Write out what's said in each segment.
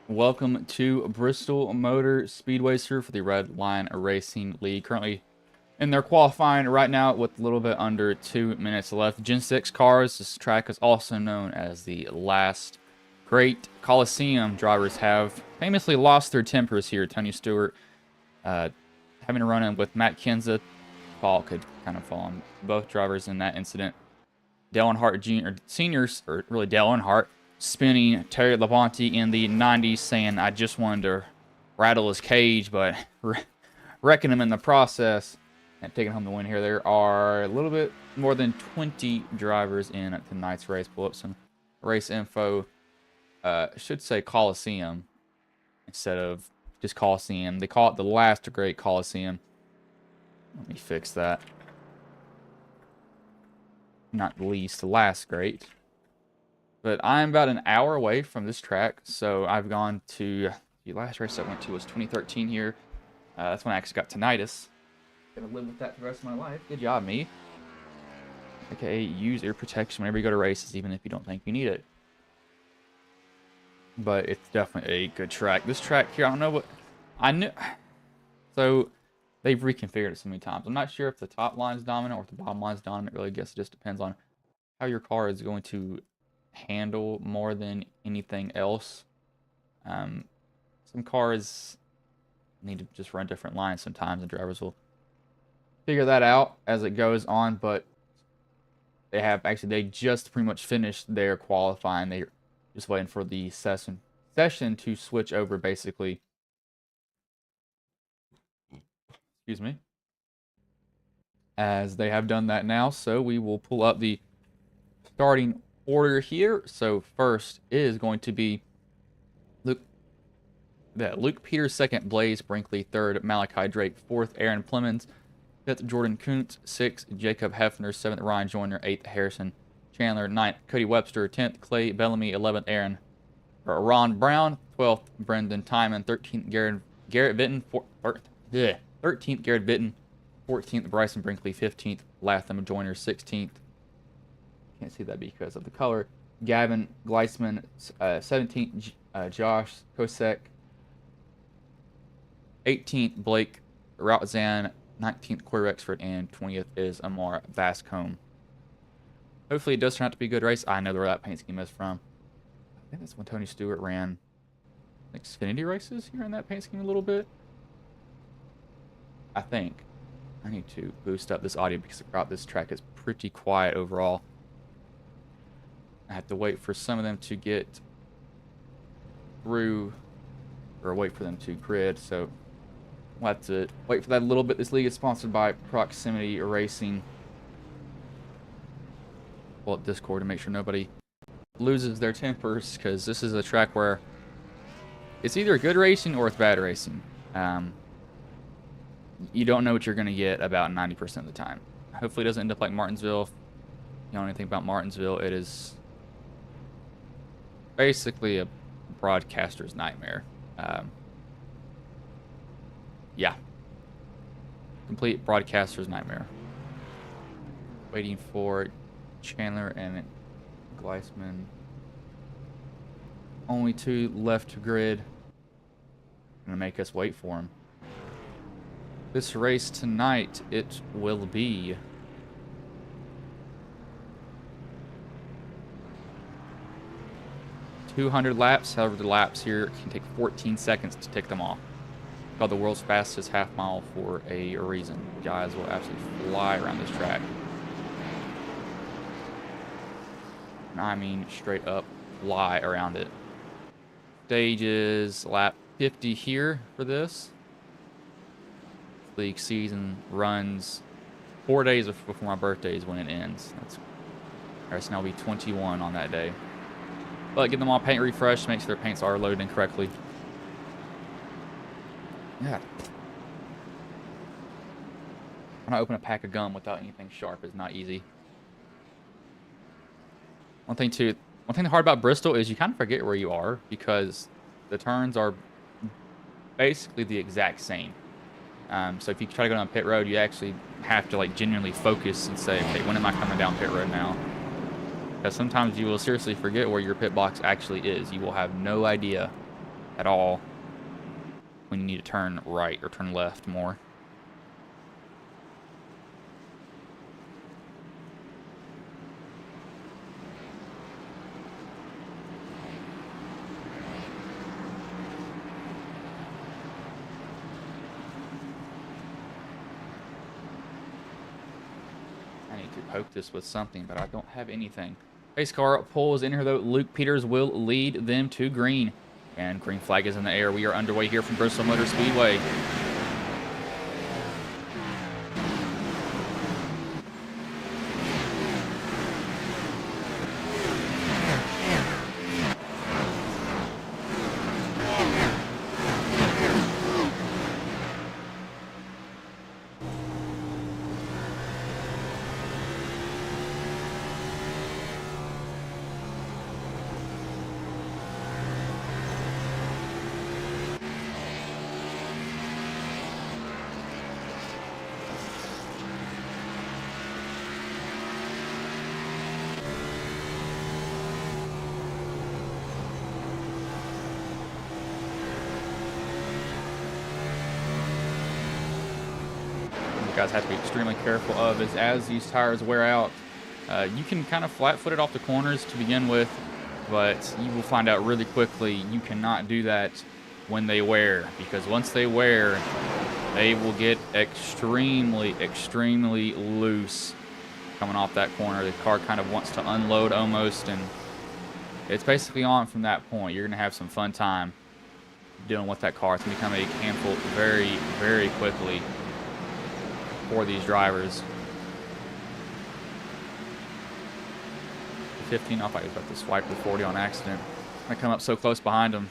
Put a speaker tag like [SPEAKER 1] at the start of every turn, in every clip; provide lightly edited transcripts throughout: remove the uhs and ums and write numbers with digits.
[SPEAKER 1] Welcome to Bristol Motor Speedway, sir, for the Redline Racing League. Currently in their qualifying right now with a little bit under 2 minutes left. Gen 6 cars. This track is also known as the last great Coliseum. Drivers have famously lost their tempers here. Tony Stewart having a run-in with Matt Kenseth. Paul could kind of fall on both drivers in that incident. Dale Earnhardt Jr. Seniors, or really Dale Earnhardt, spinning Terry Labonte in the 90s, saying, "I just wanted to rattle his cage, but wrecking him in the process," and taking home the win here. There are a little bit more than 20 drivers in tonight's race. Pull up some race info. Should say Coliseum instead of just Coliseum. They call it the last great Coliseum. Let me fix that. Not least, the last great. But I'm about an hour away from this track, so I've gone to the last race I went to was 2013 here. That's when I actually got tinnitus. Gonna live with that for the rest of my life. Good job, me. Okay, use ear protection whenever you go to races, even if you don't think you need it. But it's definitely a good track. This track here, I don't know what I knew. So they've reconfigured it so many times. I'm not sure if the top line's dominant or if the bottom line's dominant. Really, I guess it just depends on how your car is going to handle more than anything else. Some cars need to just run different lines sometimes, and drivers will figure that out as it goes on. But they just pretty much finished their qualifying. They're just waiting for the session to switch over, basically. Excuse me. As they have done that now, so we will pull up the starting order here. So first is going to be Luke Peters, second Blaze Brinkley, third Malachi Drake, fourth Aaron Plemons, fifth Jordan Kuntz, sixth Jacob Hefner, seventh Ryan Joyner, eighth Harrison Chandler, ninth Cody Webster, 10th Clay Bellamy, 11th Ron Brown, 12th Brendan Timon, 13th Garrett Vitton, 13th Garrett Vitton, 14th Bryson Brinkley, 15th Latham Joyner, 16th. Can't see that because of the color. Gavin Gleisman, 17th Josh Kosek, 18th Blake Routzan, 19th Corey Rexford, and 20th is Amar Vascombe. Hopefully it does turn out to be a good race. I know where that paint scheme is from. I think that's when Tony Stewart ran Xfinity races here in that paint scheme a little bit. I think. I need to boost up this audio because this track is pretty quiet overall. I have to wait for some of them to get through, or wait for them to grid, so we'll have to wait for that a little bit. This league is sponsored by Proximity Racing. Pull up Discord to make sure nobody loses their tempers, because this is a track where it's either good racing or it's bad racing. You don't know what you're going to get about 90% of the time. Hopefully it doesn't end up like Martinsville. If you don't know anything about Martinsville, it is basically a broadcaster's nightmare. Yeah. Complete broadcaster's nightmare. Waiting for Chandler and Gleisman. Only two left to grid. Gonna make us wait for him. This race tonight, it will be 200 laps. However, the laps here can take 14 seconds to tick them off. Called the world's fastest half mile for a reason. Guys will absolutely fly around this track. And I mean straight up fly around it. Stage is lap 50 here for this. League season runs 4 days before my birthday is when it ends. So now I'll be 21 on that day. But get them all paint refreshed, make sure their paints are loaded in correctly. Yeah. When I open a pack of gum without anything sharp is not easy. One thing hard about Bristol is you kind of forget where you are because the turns are basically the exact same. So if you try to go down pit road, you actually have to genuinely focus and say, okay, when am I coming down pit road now? Because sometimes you will seriously forget where your pit box actually is. You will have no idea at all when you need to turn right or turn left more. I need to poke this with something, but I don't have anything. Pace car pulls in here, though. Luke Peters will lead them to green. And green flag is in the air. We are underway here from Bristol Motor Speedway. Guys have to be extremely careful of is as these tires wear out, you can kind of flat-foot it off the corners to begin with, but you will find out really quickly you cannot do that when they wear, because once they wear, they will get extremely loose coming off that corner. The car kind of wants to unload almost, and it's basically on from that point. You're going to have some fun time dealing with that car. It's going to become a handful very quickly for these drivers. 15 off. I was about to swipe the 40 on accident. I come up so close behind him.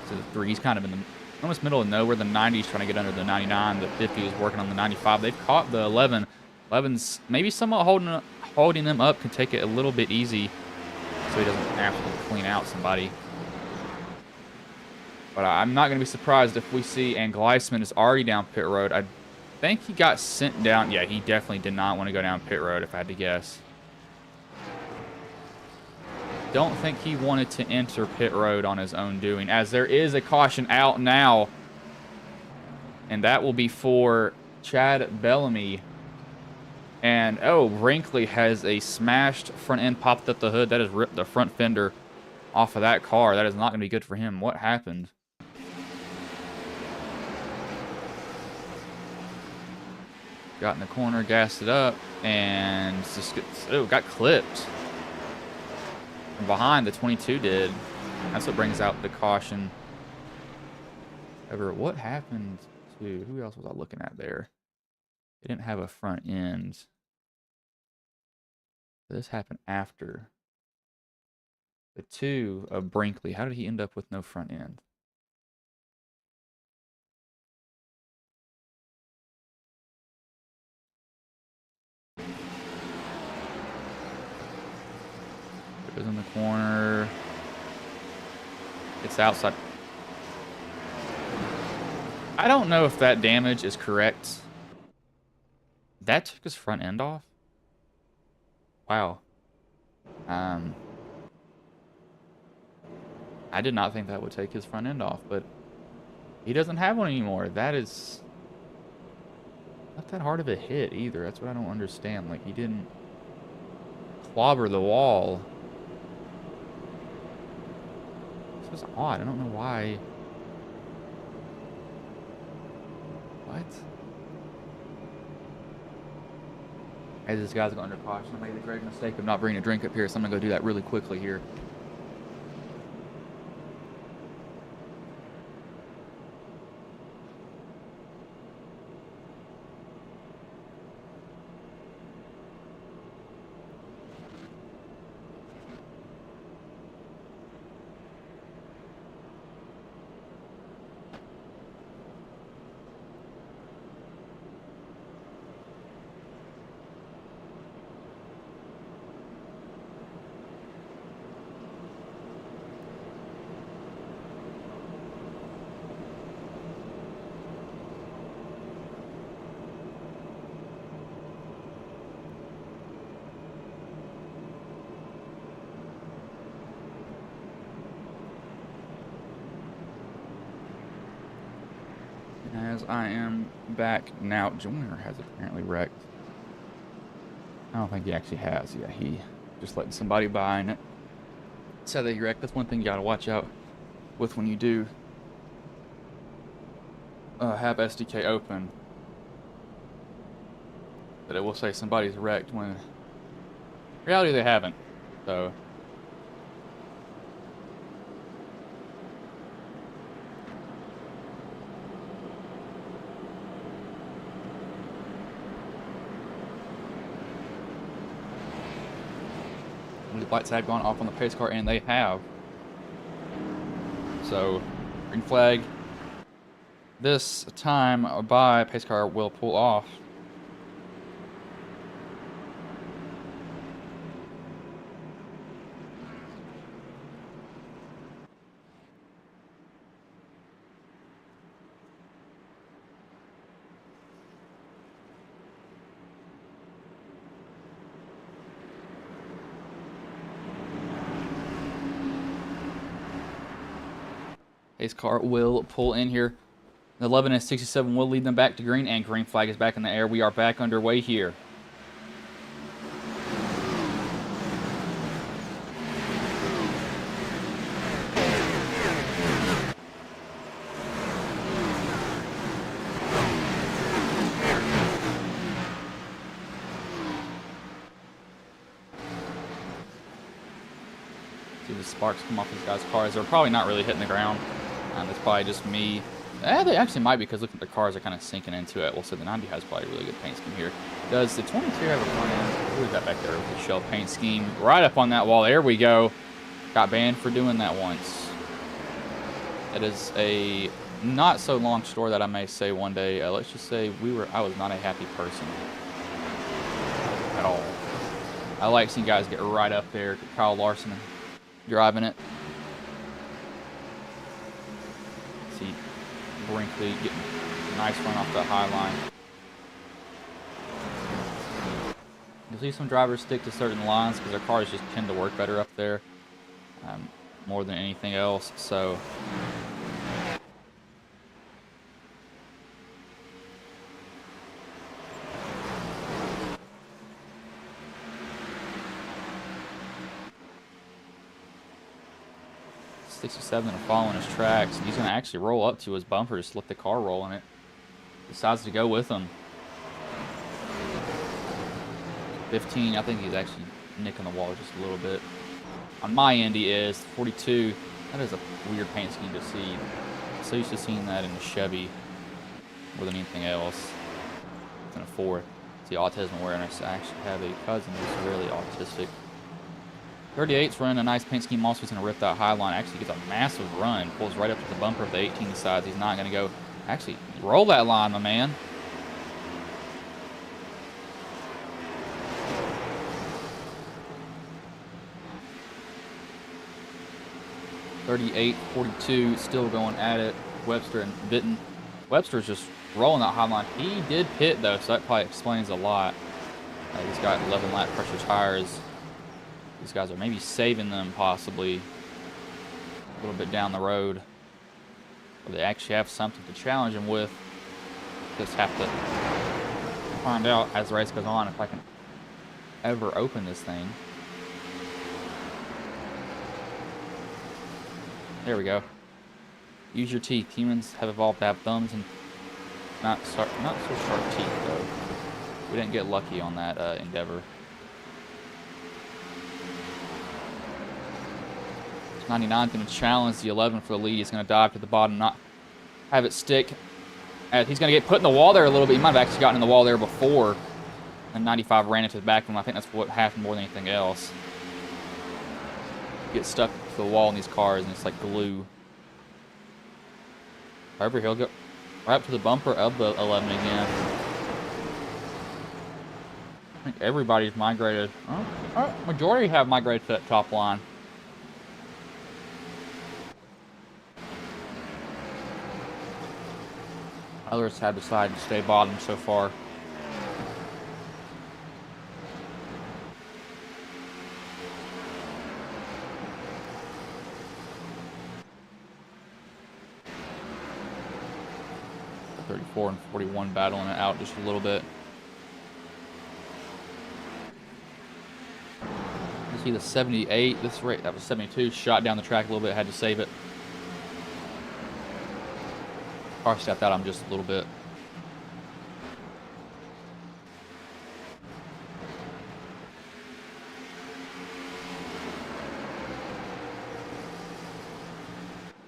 [SPEAKER 1] So the 3's kind of in the almost middle of nowhere. The 90's trying to get under the 99. The 50 is working on the 95. They've caught the 11. 11's maybe somewhat holding them up. Can take it a little bit easy so he doesn't absolutely clean out somebody. But I'm not going to be surprised if we see, and Gleisman is already down pit road. I think he got sent down. Yeah, he definitely did not want to go down pit road, if I had to guess. Don't think he wanted to enter pit road on his own doing, as there is a caution out now. And that will be for Chad Bellamy. And, oh, Brinkley has a smashed front end popped up the hood. That has ripped the front fender off of that car. That is not going to be good for him. What happened? Got in the corner, gassed it up, and just got clipped from behind. The 22 did. That's what brings out the caution. However, what happened to who else was I looking at there? They didn't have a front end. This happened after the 2 of Brinkley. How did he end up with no front end? Goes in the corner. It's outside. I don't know if that damage is correct. That took his front end off? Wow. I did not think that would take his front end off, but he doesn't have one anymore. That is not that hard of a hit either. That's what I don't understand. Like, he didn't clobber the wall. This is odd. I don't know why. What? Hey, this guy's going under caution. I made the great mistake of not bringing a drink up here, so I'm going to go do that really quickly here. as I am back now. Joyner has apparently wrecked. I don't think he actually has. Yeah, he just letting somebody by, and it said that he wrecked. That's one thing you gotta watch out with when you do have SDK open. But it will say somebody's wrecked when in reality they haven't. So the lights have gone off on the pace car, and they have. So green flag. This time by pace car will pull off. Pace car will pull in here. The 11 and 67 will lead them back to green, and green flag is back in the air. We are back underway here. See the sparks come off these guys' cars. They're probably not really hitting the ground. That's probably just me. They actually might be, because look at the cars are kind of sinking into it. Well, so the 90 has probably a really good paint scheme here. Does the 22 have a front end? Who is that back there with the shell paint scheme? Right up on that wall. There we go. Got banned for doing that once. It is a not so long story that I may say one day. Let's just say I was not a happy person at all. I like seeing guys get right up there. Kyle Larson driving it. See Brinkley getting a nice run off that high line. You'll see some drivers stick to certain lines because their cars just tend to work better up there, more than anything else. So '67 are following his tracks. He's going to actually roll up to his bumper, just let the car roll in it. Decides to go with him. 15, I think he's actually nicking the wall just a little bit. On my end, he is. 42, that is a weird paint scheme to see. So used to seeing that in a Chevy more than anything else. It's in a Ford. See, autism awareness. I actually have a cousin who's really autistic. 38's running a nice paint scheme. Also, he's going to rip that high line. Actually gets a massive run. Pulls right up to the bumper of the 18 sides. He's not going to go. Actually, roll that line, my man. .38.42, still going at it. Webster and Bitton. Webster's just rolling that high line. He did pit, though, so that probably explains a lot. He's got 11 lap pressure tires. These guys are maybe saving them possibly a little bit down the road. Or they actually have something to challenge them with. Just have to find out as the race goes on if I can ever open this thing. There we go. Use your teeth. Humans have evolved to have thumbs and not so sharp teeth, though. We didn't get lucky on that endeavor. 99's going to challenge the 11 for the lead. He's going to dive to the bottom, not have it stick. He's going to get put in the wall there a little bit. He might have actually gotten in the wall there before. And 95 ran into the back of him. I think that's what happened more than anything else. Get stuck to the wall in these cars, and it's like glue. However, he'll go right up to the bumper of the 11 again. I think everybody's migrated. Majority have migrated to that top line. Others have decided to stay bottom so far. 44 and 41 battling it out just a little bit. You see the 78, this rate, that was 72, shot down the track a little bit, had to save it. Car stepped out on just a little bit.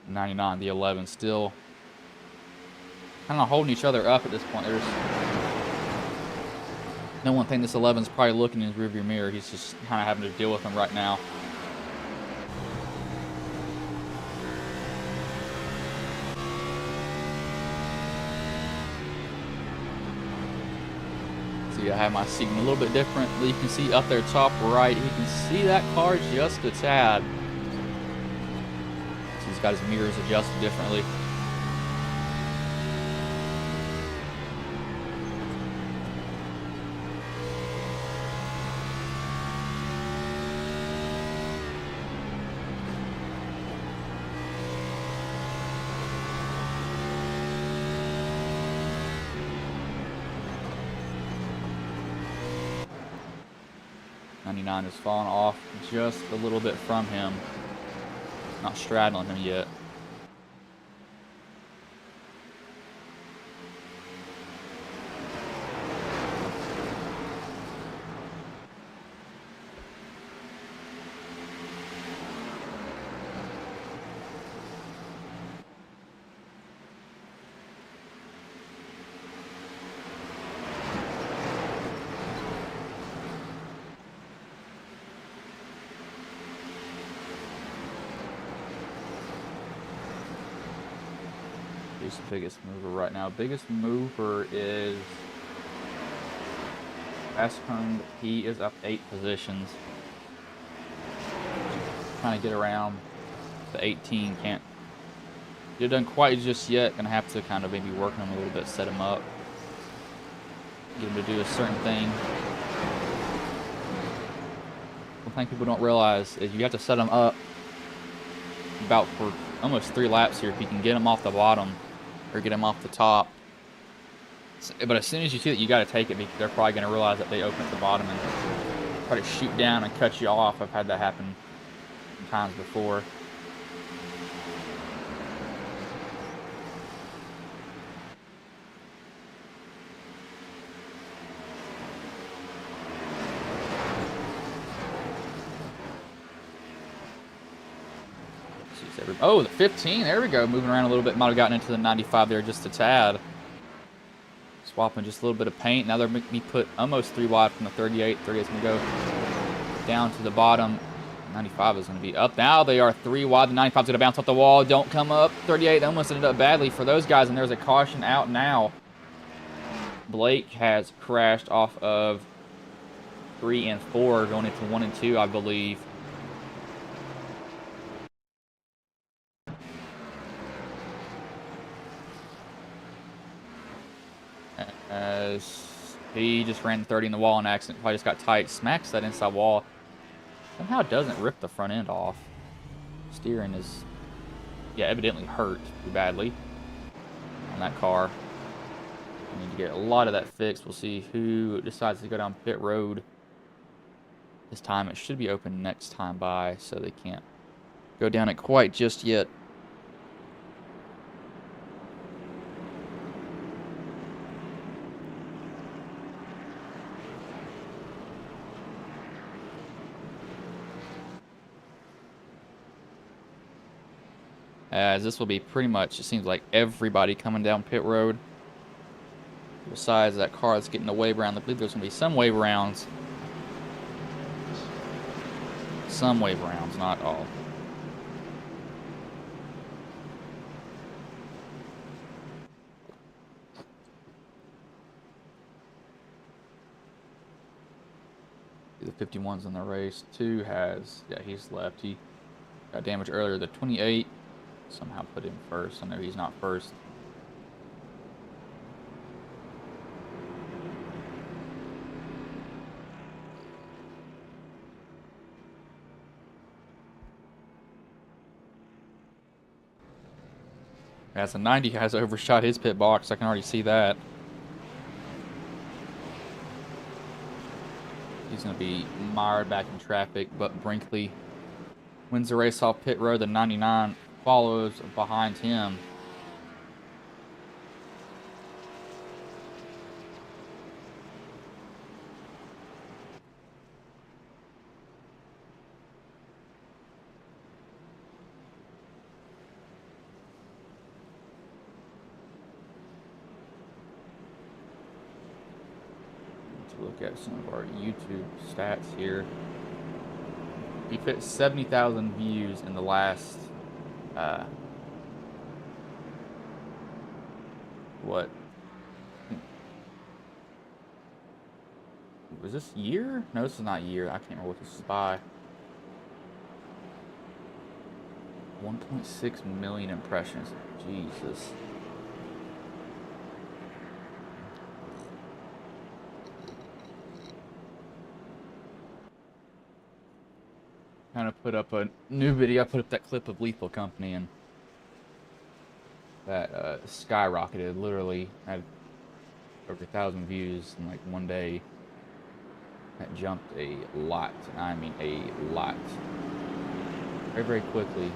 [SPEAKER 1] '99, the 11, still kind of holding each other up at this point. There's no one thing this 11's probably looking in his rearview mirror. He's just kind of having to deal with them right now. See, I have my seating a little bit different. You can see up there top right, you can see that car just a tad. So he's got his mirrors adjusted differently. '99 has fallen off just a little bit from him. Not straddling him yet. He's the biggest mover right now. Biggest mover is Aspen. He is up 8 positions. Trying to get around the 18. Can't get it done quite just yet. Gonna have to kind of maybe work on him a little bit, set him up, get him to do a certain thing. One thing people don't realize is you have to set him up about for almost 3 laps here if you can get him off the bottom or get him off the top. But as soon as you see that, you got to take it because they're probably going to realize that they open at the bottom and try to shoot down and cut you off. I've had that happen times before. Oh, the 15. There we go. Moving around a little bit. Might have gotten into the 95 there just a tad. Swapping just a little bit of paint. Now they're making me put almost 3 wide from the 38. 38's going to go down to the bottom. 95 is going to be up. Now they are 3 wide. The 95's going to bounce off the wall. Don't come up. 38 almost ended up badly for those guys, and there's a caution out now. Blake has crashed off of 3 and 4, going into 1 and 2, I believe. As he just ran 30 in the wall in accident. Probably just got tight. Smacks that inside wall. Somehow doesn't rip the front end off. Steering is, yeah, evidently hurt pretty badly on that car. We need to get a lot of that fixed. We'll see who decides to go down pit road this time. It should be open next time by, so they can't go down it quite just yet. As this will be pretty much, it seems like everybody coming down pit road. Besides that car that's getting the wave around, I believe there's going to be some wave rounds. Some wave rounds, not all. The 51's in the race. 2 has, yeah, he's left. He got damaged earlier. The 28 somehow put him first. I know he's not first. As a 90 has overshot his pit box. I can already see that. He's going to be mired back in traffic, but Brinkley wins the race off pit road. The 99 follows behind him. Look at some of our YouTube stats here. He fit 70,000 views in the last, what? Was this year? No, this is not year. I can't remember what this is by. 1.6 million impressions. Jesus. Kind of put up a new video. I put up that clip of Lethal Company, and that skyrocketed. Literally had over 1,000 views in like one day. That jumped a lot. I mean a lot. Very, very quickly.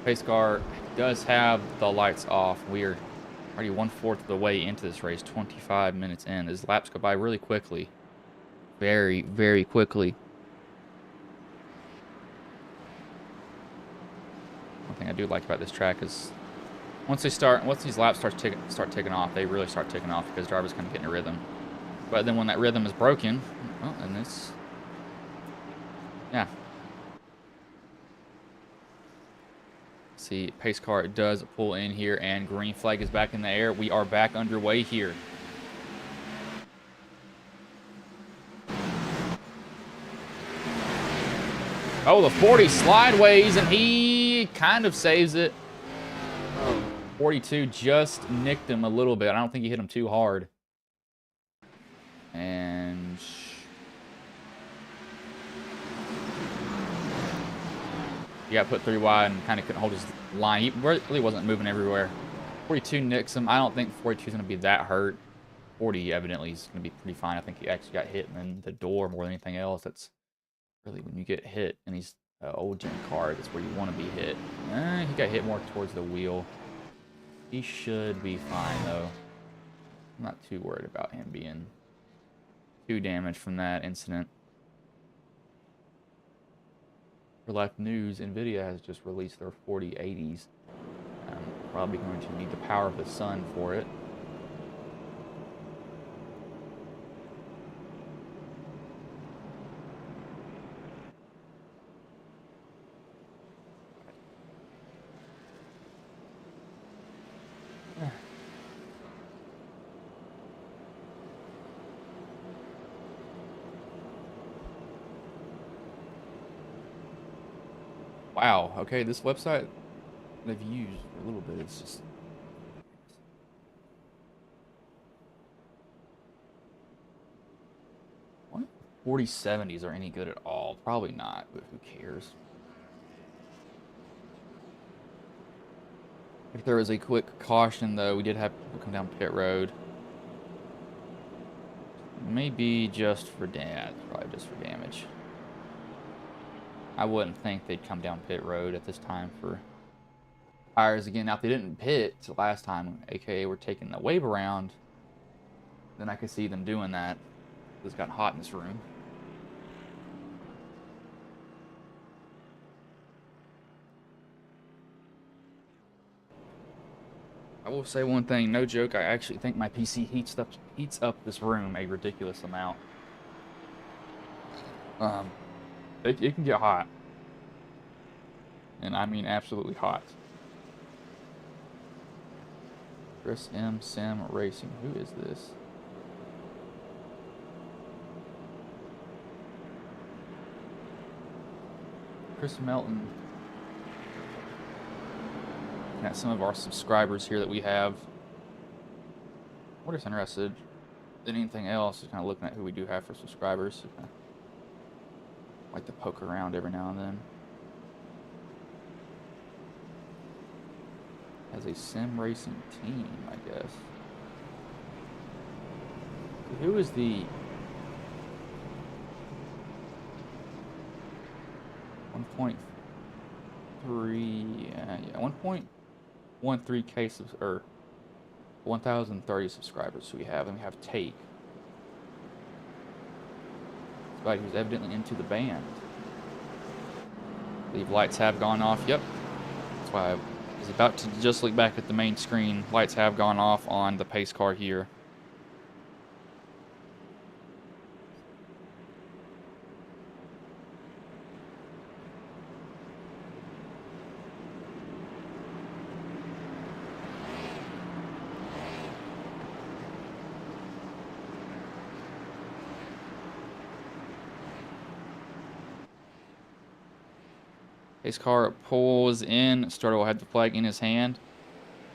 [SPEAKER 1] Pace car does have the lights off. We are already 1/4 of the way into this race. 25 minutes in. His laps go by really quickly. Very, very quickly. One thing I do like about this track is once these laps start ticking off, they really start ticking off because drivers kind of get in a rhythm. But then when that rhythm is broken, well, and this, yeah. See, pace car does pull in here, and green flag is back in the air. We are back underway here. Oh, the 40 slideways, and he kind of saves it. 42 just nicked him a little bit. I don't think he hit him too hard. And he got put 3 wide and kind of couldn't hold his line. He really wasn't moving everywhere. 42 nicks him. I don't think 42 is going to be that hurt. 40 evidently is going to be pretty fine. I think he actually got hit in the door more than anything else. That's really when you get hit in these old gen cars, that's where you want to be hit. He got hit more towards the wheel. He should be fine though. I'm not too worried about him being too damaged from that incident. For Life News, NVIDIA has just released their 4080s. Probably going to need the power of the sun for it. Wow, okay, this website they've used for a little bit, it's just... What if 4070s are any good at all? Probably not, but who cares? If there was a quick caution, though, we did have people come down pit road. Maybe just for damage, probably just for damage. I wouldn't think they'd come down pit road at this time for tires again. Now, if they didn't pit last time, aka we're taking the wave around, then I could see them doing that. It's gotten hot in this room. I will say one thing, no joke, I actually think my PC heats up this room a ridiculous amount. It can get hot. And I mean absolutely hot. Chris M. Sim Racing. Who is this? Chris Melton. Got some of our subscribers here that we have. We're just interested in anything else. Just kind of looking at who we do have for subscribers. Like to poke around every now and then. as a sim racing team, I guess. Who is the 1.3? Yeah, 1.13K or 1,030 subscribers we have, and we have Take. Somebody who's evidently into the band. I believe lights have gone off. Yep. That's why I was about to just look back at the main screen. Lights have gone off on the pace car here. His car pulls in. Starter will have the flag in his hand.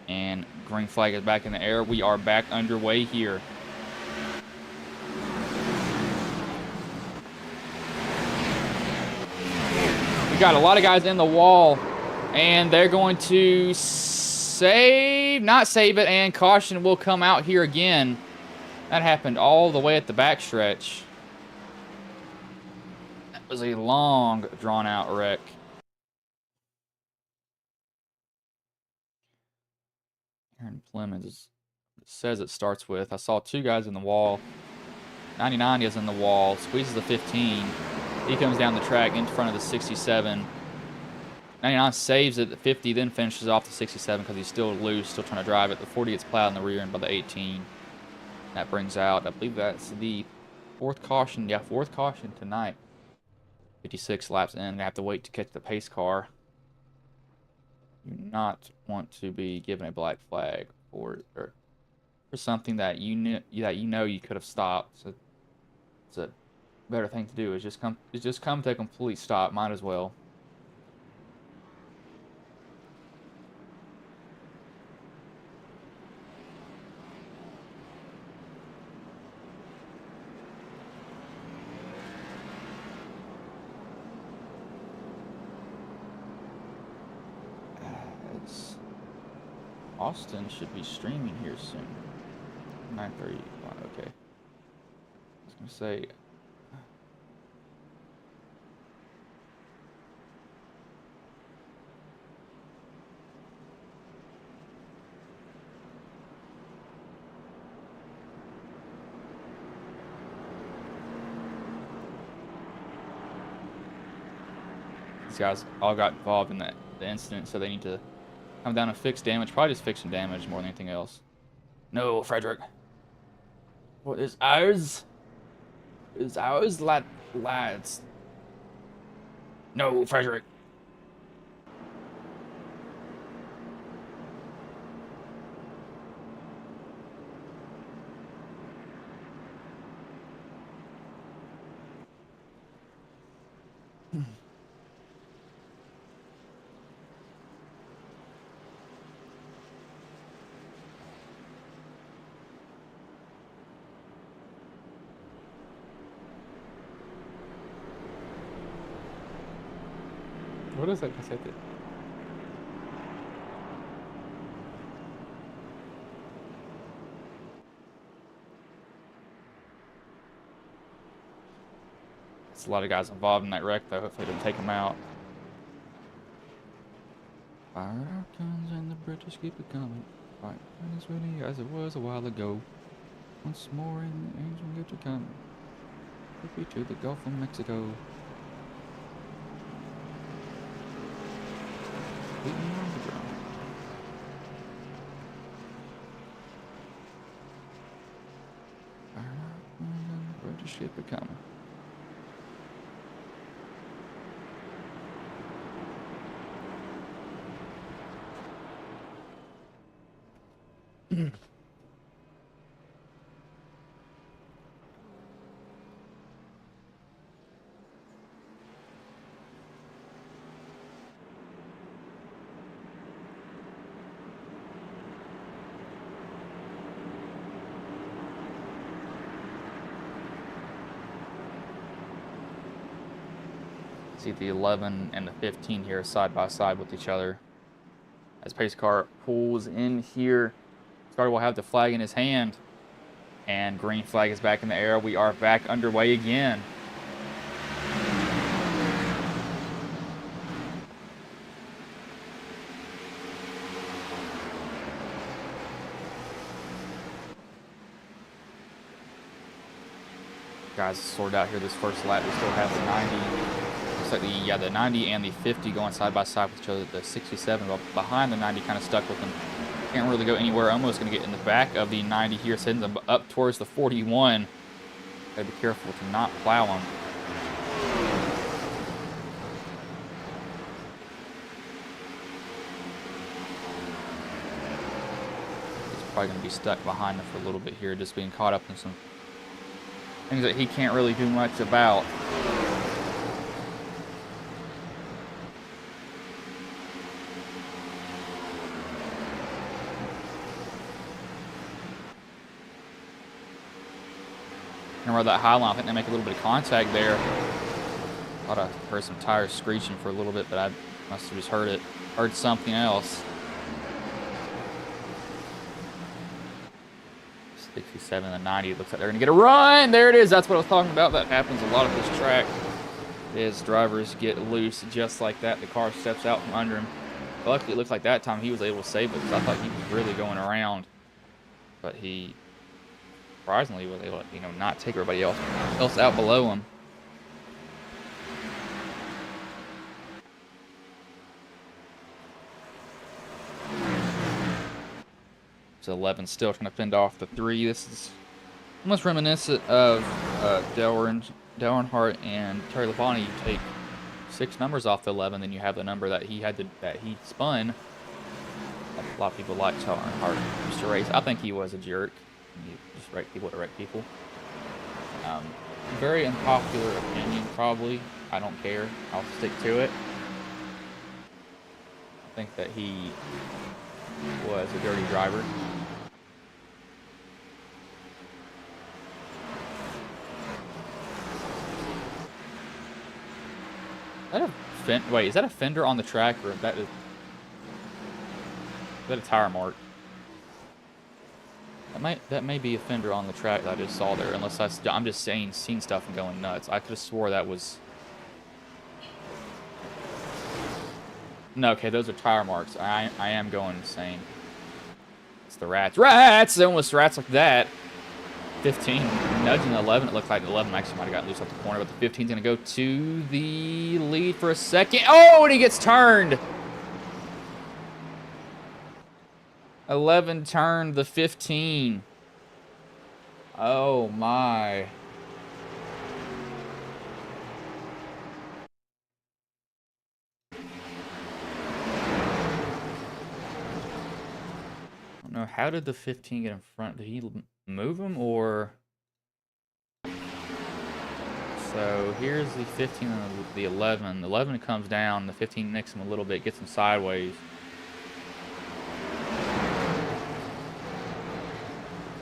[SPEAKER 1] And green flag is back in the air. We are back underway here. We got a lot of guys in the wall. And they're going to not save it. And caution will come out here again. That happened all the way at the backstretch. That was a long, drawn-out wreck. Aaron Clemens says it starts with. I saw two guys in the wall. 99 is in the wall. Squeezes the 15. He comes down the track in front of the 67. 99 saves it at 50, then finishes off the 67 because he's still loose, still trying to drive it. The 40 gets plowed in the rear end by the 18. That brings out, I believe that's the fourth caution. Yeah, fourth caution tonight. 56 laps in. Gonna have to wait to catch the pace car. You do not want to be given a black flag for something that you know you could have stopped. So it's a better thing to do is just come to a complete stop. Might as well. Austin should be streaming here soon. 9:30. Okay. I was gonna say. These guys all got involved in the incident, so they need to come down and fix damage. Probably just fixing damage more than anything else. No, Frederick. What is ours? Is ours, lads? No, Frederick. What is that cassette? There's a lot of guys involved in that wreck, though. Hopefully, it didn't take them out. Fire our guns and the British keep it coming. Fight as ready as it was a while ago. Once more, and the angel get you coming. Take me to the Gulf of Mexico. Beating on the drum. Fire our guns and the British keep it coming. See the 11 and the 15 here side by side with each other. As pace car pulls in here, starter will have the flag in his hand, and green flag is back in the air. We are back underway again. Guys, sorted out here this first lap. We still have the 90. Looks like the 90 and the 50 going side by side with each other. The 67 behind the 90 kind of stuck with them. Can't really go anywhere. Almost going to get in the back of the 90 here, sending them up towards the 41. Gotta be careful to not plow them. He's probably going to be stuck behind them for a little bit here, just being caught up in some things that he can't really do much about. Remember that high line, I think they make a little bit of contact there. Thought I heard some tires screeching for a little bit, but I must have just heard something else. 67 and 90, looks like they're gonna get a run. There it is, that's what I was talking about. That happens a lot of this track, is drivers get loose just like that. The car steps out from under him. But luckily it looks like that time he was able to save it, because I thought he was really going around. But he surprisingly was able to, not take everybody else out below him. So 11 still trying to fend off the 3. This is almost reminiscent of Dale Earnhardt and Terry Labonte. You take 6 numbers off the 11, then you have the number that he spun. A lot of people like Dale Earnhardt used to race. I think he was a jerk. You just wreck people to wreck people. Very unpopular opinion, probably. I don't care. I'll stick to it. I think that he was a dirty driver. Wait, is that a fender on the track, or is that a tire mark? That may be a fender on the track that I just saw there, unless I'm just seeing stuff and going nuts. I could have swore that was... No, okay, those are tire marks. I am going insane. It's the rats. Rats! Almost rats like that. 15 nudging the 11. It looked like the 11 actually might have gotten loose off the corner, but the 15's going to go to the lead for a second. Oh, and he gets turned. 11 turned the 15. Oh, my. I don't know. How did the 15 get in front? Did he move him, or... So here's the 15 and the 11. The 11 comes down. The 15 nicks him a little bit, gets him sideways.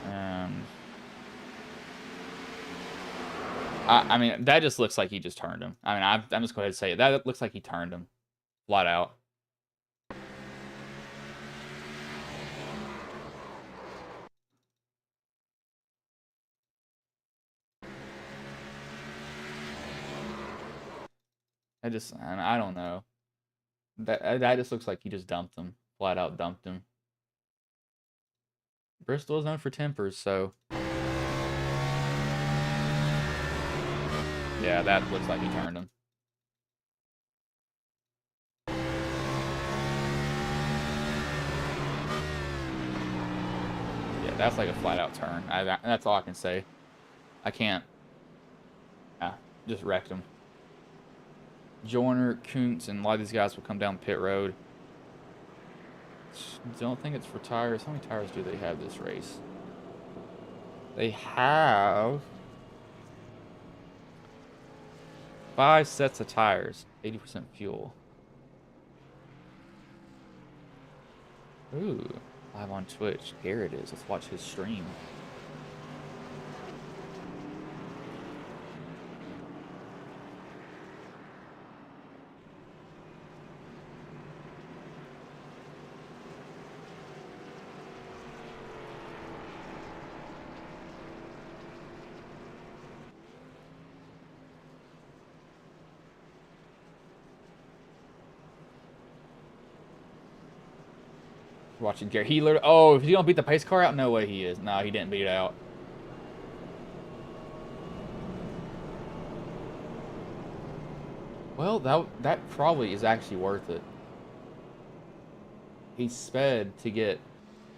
[SPEAKER 1] And I mean, that just looks like he just turned him. I mean, I'm just going to say it. That looks like he turned him, flat out. I don't know. That just looks like he just dumped him. Flat out dumped him. Bristol is known for tempers, so... Yeah, that looks like he turned him. Yeah, that's like a flat out turn. That's all I can say. I can't... Yeah, just wrecked him. Joyner, Kuntz, and a lot of these guys will come down pit road. Don't think it's for tires. How many tires do they have this race? They have 5 sets of tires, 80% fuel. Ooh, live on Twitch. Garrett is. Let's watch his stream. Watching Gary. He literally. Oh, if he don't beat the pace car out, no way he is. No, he didn't beat it out. Well, that probably is actually worth it. He sped to get.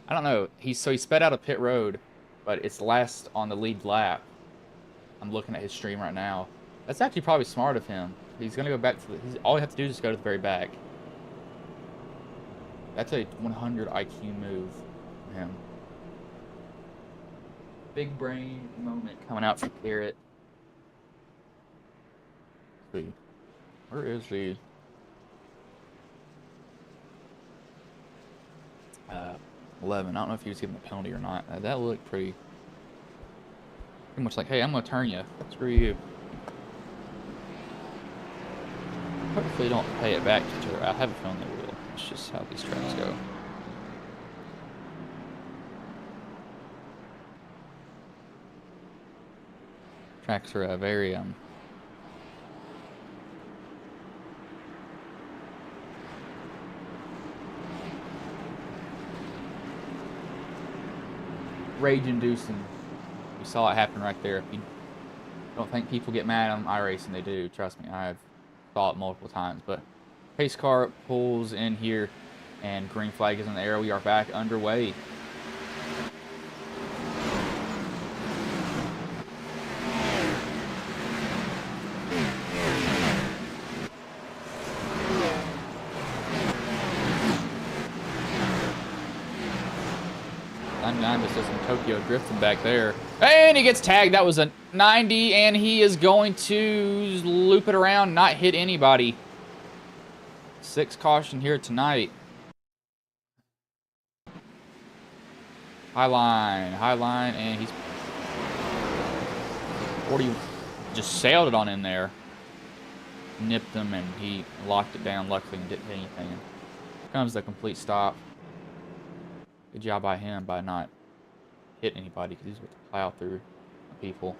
[SPEAKER 1] I don't know. He sped out of pit road, but it's last on the lead lap. I'm looking at his stream right now. That's actually probably smart of him. He's gonna go back to all he has to do is just go to the very back. That's a 100 IQ move for him. Big brain moment coming out from Garrett. Let's see. Where is he? 11. I don't know if he was given a penalty or not. That looked pretty much like, hey, I'm gonna turn you. Screw you. Hopefully don't pay it back to her. I have a feeling they will. It's just how these tracks go. Tracks are very rage-inducing. You saw it happen right there. If you don't think people get mad on iRacing, they do. Trust me, I've saw it multiple times. But pace car pulls in here, and green flag is in the air. We are back underway. Just does some Tokyo drifting back there. And he gets tagged. That was a 90, and he is going to loop it around, not hit anybody. 6 caution here tonight. High line, and he's 40. Just sailed it on in there. Nipped him, and he locked it down, luckily, and didn't hit anything. Here comes the complete stop. Good job by him by not hitting anybody, because he's about to plow through people.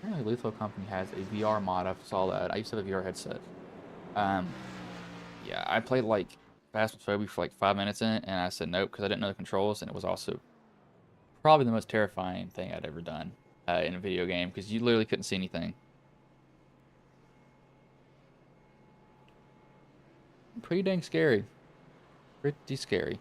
[SPEAKER 1] Apparently Lethal Company has a VR mod. I saw that. I used to have a VR headset. Yeah, I played like Phasmophobia for like 5 minutes in it, and I said nope because I didn't know the controls, and it was also probably the most terrifying thing I'd ever done in a video game, because you literally couldn't see anything. Pretty dang scary. Pretty scary.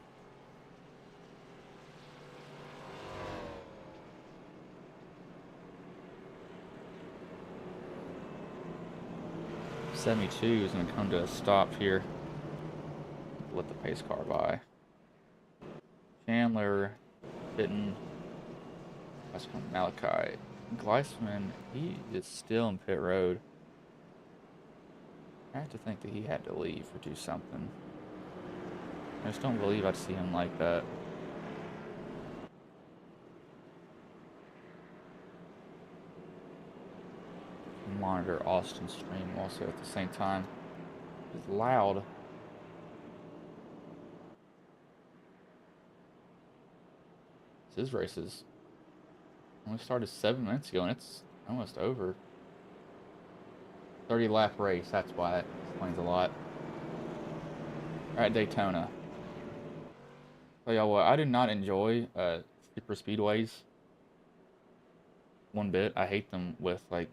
[SPEAKER 1] '72 is going to come to a stop here. Let the pace car by. Chandler, Fitton, Malachi. Gleisman, he is still in pit road. I have to think that he had to leave or do something. I just don't believe I'd see him like that. Monitor Austin's stream also at the same time. It's loud. His races only started 7 minutes ago, and it's almost over. 30 lap race, that's why that explains a lot. Alright, Daytona. Tell y'all what, I do not enjoy super speedways one bit. I hate them with like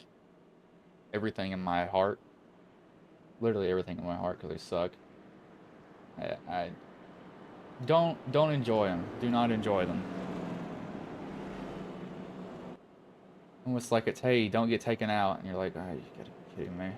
[SPEAKER 1] everything in my heart. Literally everything in my heart, because they suck. I don't enjoy them. Do not enjoy them. Almost like it's, hey, don't get taken out, and you're like, oh, you gotta be kidding me.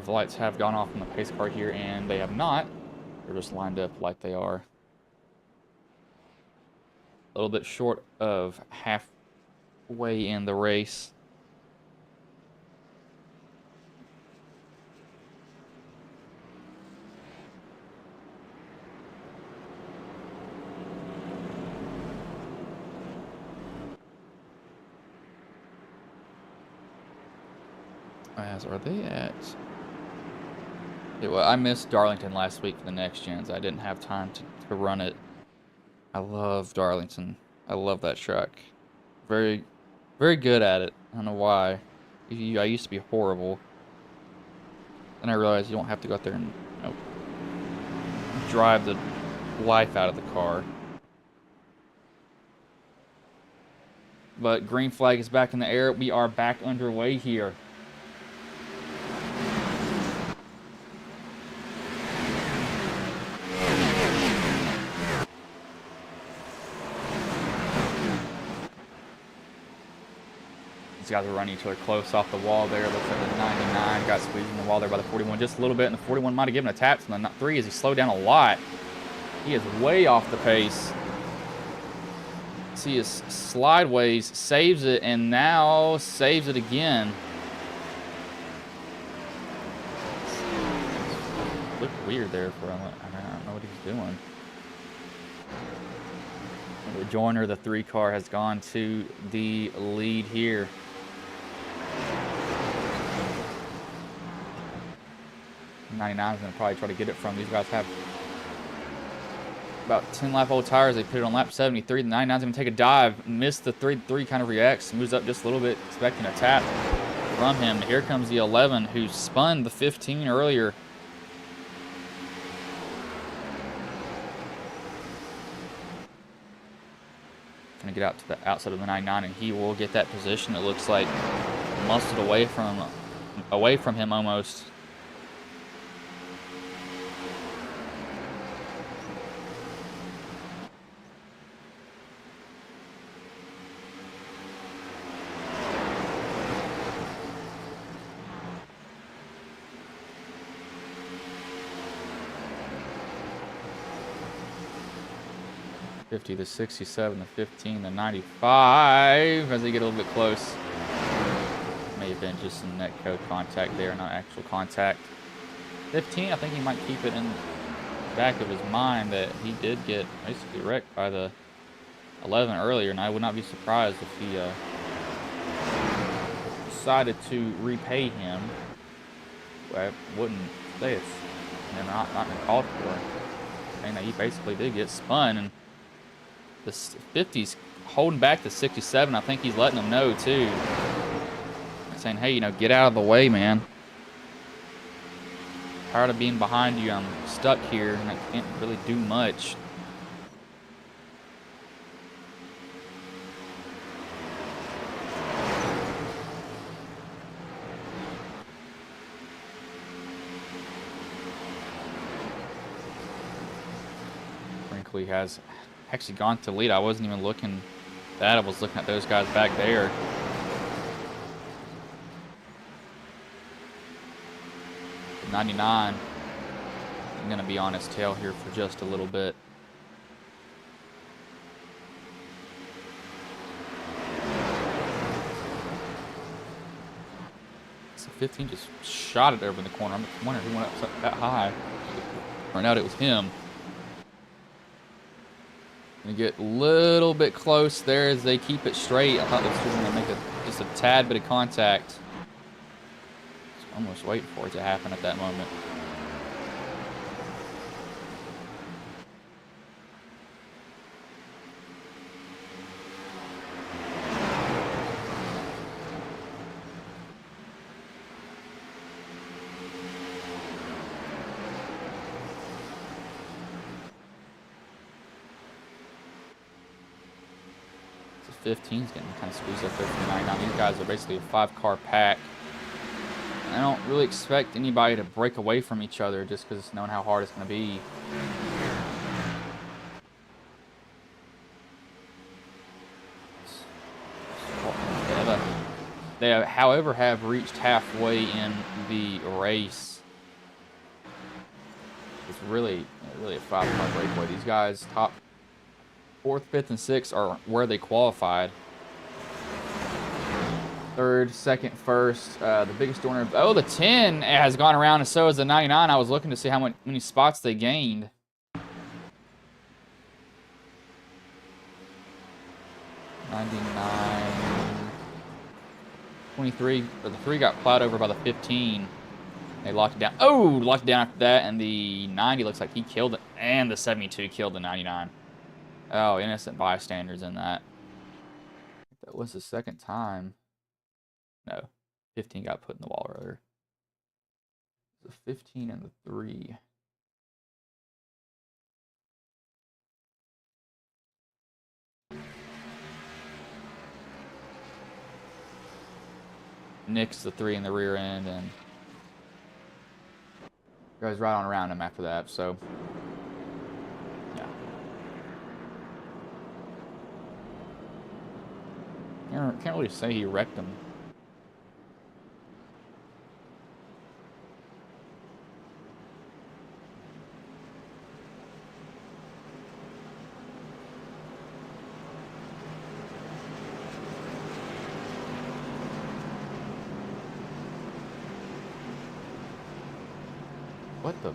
[SPEAKER 1] The lights have gone off on the pace car here, and they have not. They're just lined up like they are. A little bit short of halfway in the race. As are they at? Yeah, well, I missed Darlington last week for the next gens. I didn't have time to run it. I love Darlington. I love that track. Very, very good at it. I don't know why. I used to be horrible. Then I realized you don't have to go out there and, you know, drive the life out of the car. But green flag is back in the air. We are back underway here. These guys are running each other close off the wall there. Looks like the 99 got squeezed in the wall there by the 41 just a little bit, and the 41 might have given a tap to the 3 as he slowed down a lot. He is way off the pace. See his slideways, saves it, and now saves it again. Looked weird there for him. I don't know what he's doing. The Joyner, the 3 car, has gone to the lead here. '99 is going to probably try to get it from. These guys have about 10 lap old tires. They put it on lap 73. The 99's going to take a dive, miss the 3 kind of reacts, moves up just a little bit, expecting a tap from him. Here comes the 11 who spun the 15 earlier. Going to get out to the outside of the 99, and he will get that position. It looks like muscled away from him almost. '50, the 67, the 15, the 95 as they get a little bit close. May have been just some net code contact there, not actual contact. 15, I think he might keep it in the back of his mind that he did get basically wrecked by the 11 earlier, and I would not be surprised if he decided to repay him. I wouldn't say it's not called for. Saying that he basically did get spun, and the 50's holding back the 67. I think he's letting them know too, saying, "Hey, you know, get out of the way, man. Tired of being behind you. I'm stuck here, and I can't really do much." Brinkley has actually gone to lead. I wasn't even looking at that. I was looking at those guys back there. The 99, I'm going to be on his tail here for just a little bit. So 15 just shot it over in the corner. I'm wondering who went up that high. Turned out it was him. Gonna get a little bit close there as they keep it straight. I thought they were gonna make just a tad bit of contact. Just almost waiting for it to happen at that moment. So 15's getting kind of squeezed up there from 99. These guys are basically a 5-car pack. I don't really expect anybody to break away from each other just because knowing how hard it's going to be. They however, have reached halfway in the race. It's really a 5-car breakaway. These guys, top 4th, 5th, and 6th are where they qualified. 3rd, 2nd, 1st. The biggest donor. Oh, the 10 has gone around, and so has the 99. I was looking to see how many spots they gained. 23, or the 3 got plowed over by the 15. They locked it down. Oh, locked it down after that, and the 90 looks like he killed it, and the 72 killed the 99. Oh, innocent bystanders in that. That was the second time. No, 15 got put in the wall earlier. The 15 and the 3. Nicks the 3 in the rear end, and goes right on around him after that, so yeah. Can't really say he wrecked him. What the?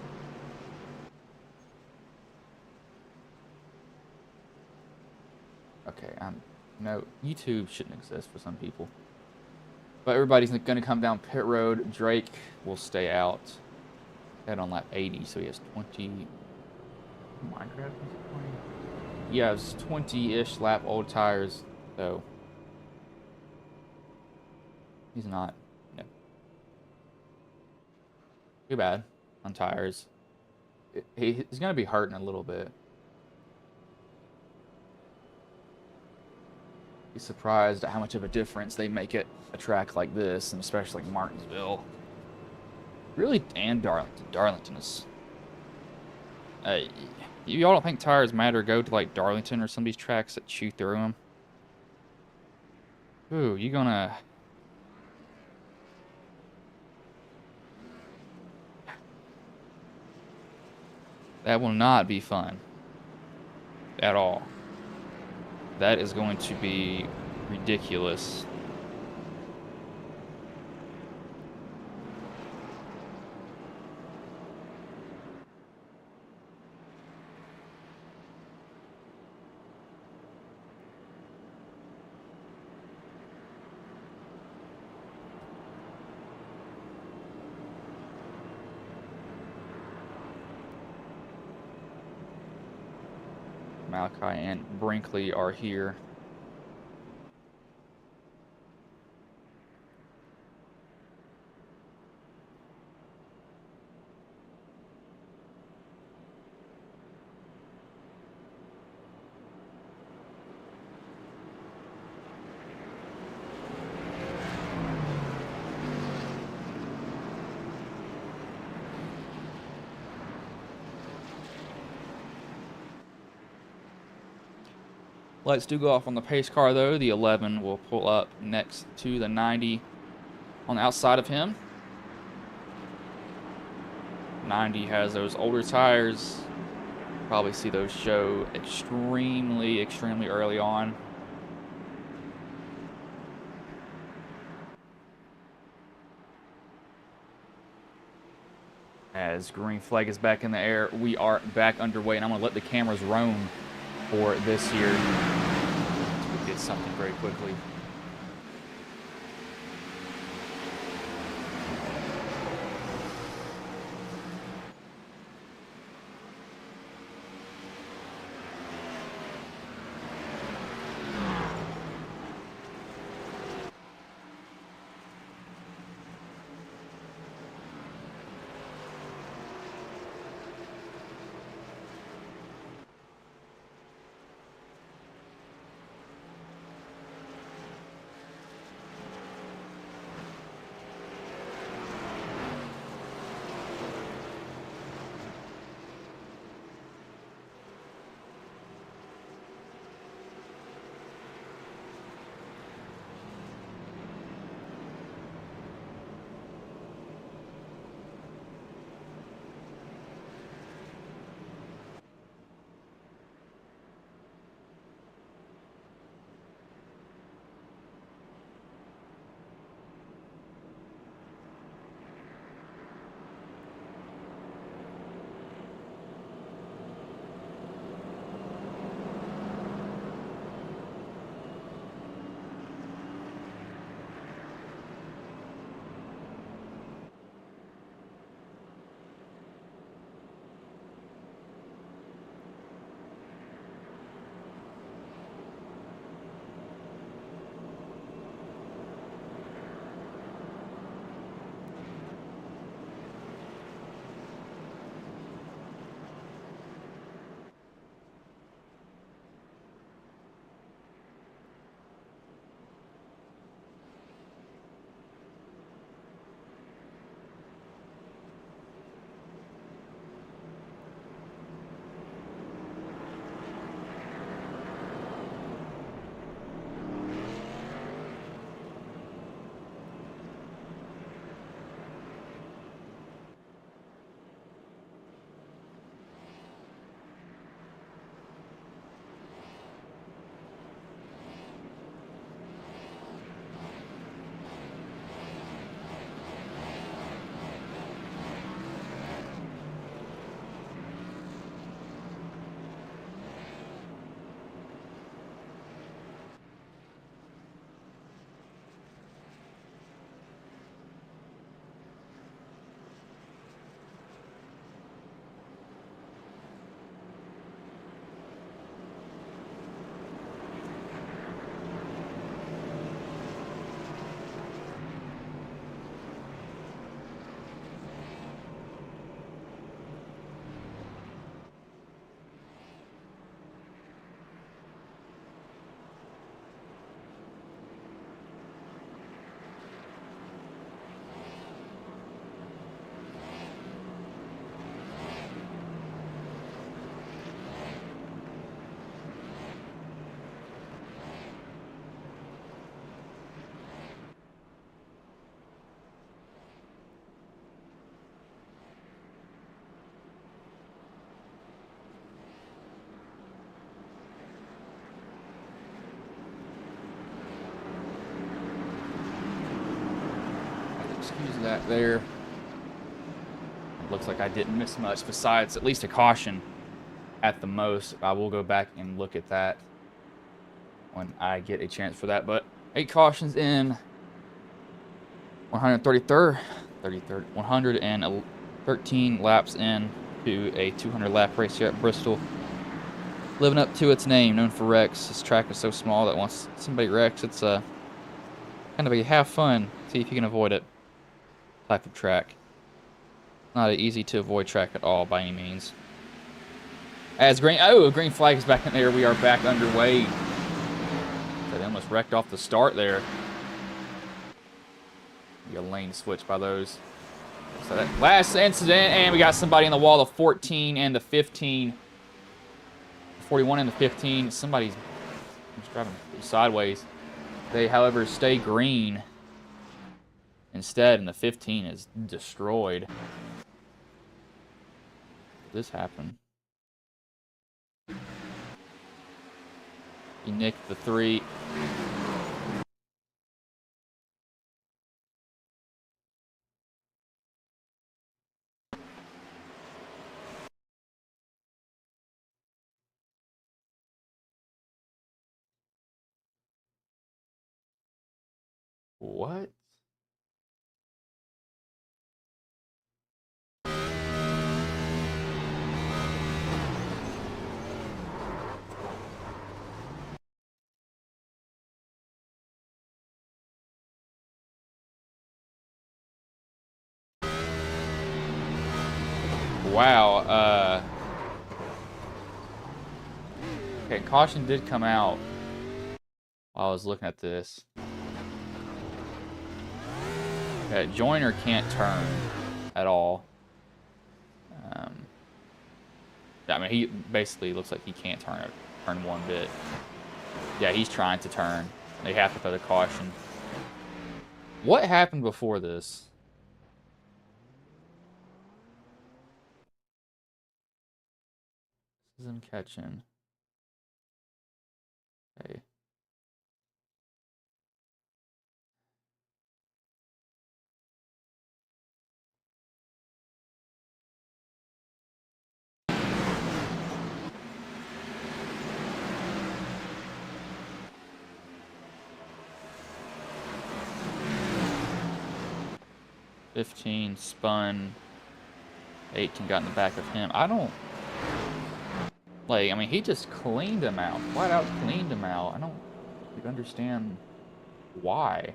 [SPEAKER 1] Okay, no, YouTube shouldn't exist for some people. But everybody's going to come down pit road. Drake will stay out. Head on lap 80, so he has 20. Minecraft 20? He has 20-ish lap old tires, so he's not. No. Too bad on tires. He's going to be hurting a little bit. Be surprised at how much of a difference they make at a track like this, and especially like Martinsville. Really, and Darlington. Darlington is... y'all don't think tires matter? Go to like Darlington or some of these tracks that chew through them. Ooh, you gonna... That will not be fun. At all. That is going to be ridiculous. Malachi and Brinkley are here. Lights do go off on the pace car, though. The 11 will pull up next to the 90 on the outside of him. 90 has those older tires. Probably see those show extremely, extremely early on. As green flag is back in the air, we are back underway, and I'm going to let the cameras roam for this here. We did something very quickly. Excuse that there. It looks like I didn't miss much besides at least a caution at the most. I will go back and look at that when I get a chance for that. But 8 cautions in 113 laps in to a 200 lap race here at Bristol. Living up to its name, known for wrecks. This track is so small that once somebody wrecks, it's kind of a have fun, see if you can avoid it type of track. Not an easy to avoid track at all by any means. As green flag is back in there. We are back underway. So they almost wrecked off the start there. Be a lane switch by those. So that last incident, and we got somebody in the wall, the 14 and the 15. 41 and the 15. Somebody's driving sideways. They, however, stay green instead, and the 15 is destroyed. This happened. He nicked the 3. What? Wow, okay, caution did come out while I was looking at this. Okay, Joyner can't turn at all. I mean, he basically looks like he can't turn one bit. Yeah, he's trying to turn. They have to throw the caution. What happened before this? This is him catching. Okay. $15 spun. 18 got in the back of him. I don't... Like, I mean, he just cleaned him out. Flat out cleaned him out. I don't understand why.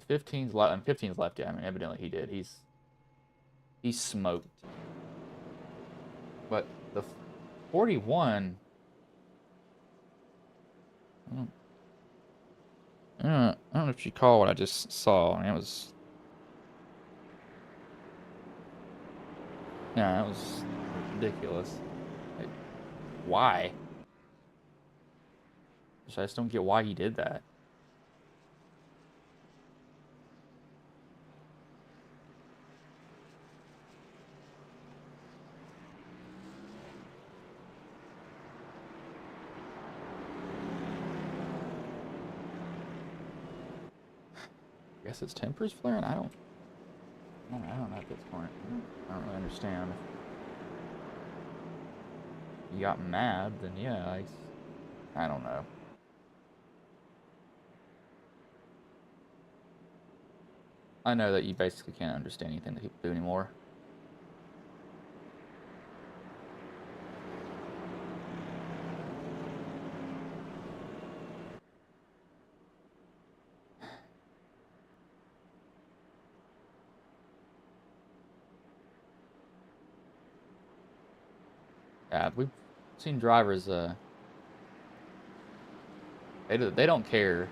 [SPEAKER 1] 15's left, and 15's left, yeah. I mean, evidently he did. He's smoked. But the 41... I don't know if you call what I just saw. I mean, it was... Yeah, it was ridiculous. Like, why? I just don't get why he did that. I guess its temper's flaring? I don't know at this point. I don't really understand. You got mad, then yeah, I don't know. I know that you basically can't understand anything that people do anymore. Yeah, we've seen drivers, they don't care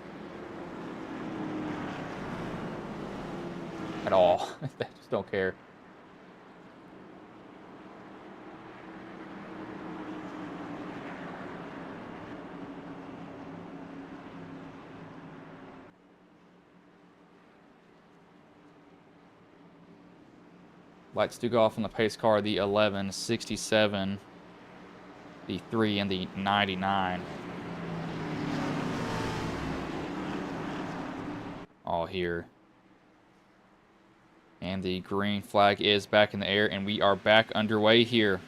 [SPEAKER 1] at all. They just don't care. Lights do go off on the pace car, the 11, 67, the 3, and the 99. All here. And the green flag is back in the air, and we are back underway here.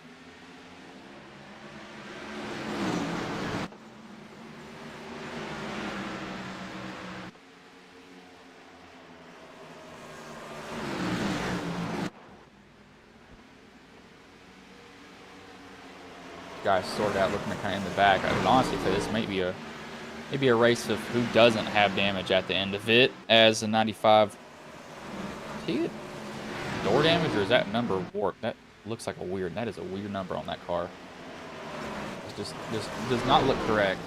[SPEAKER 1] Guys sorted out looking kind of in the back. I would honestly say this may be a race of who doesn't have damage at the end of it, as the 95. See it? Door damage, or is that number warped? That looks like that is a weird number on that car. It just does not look correct.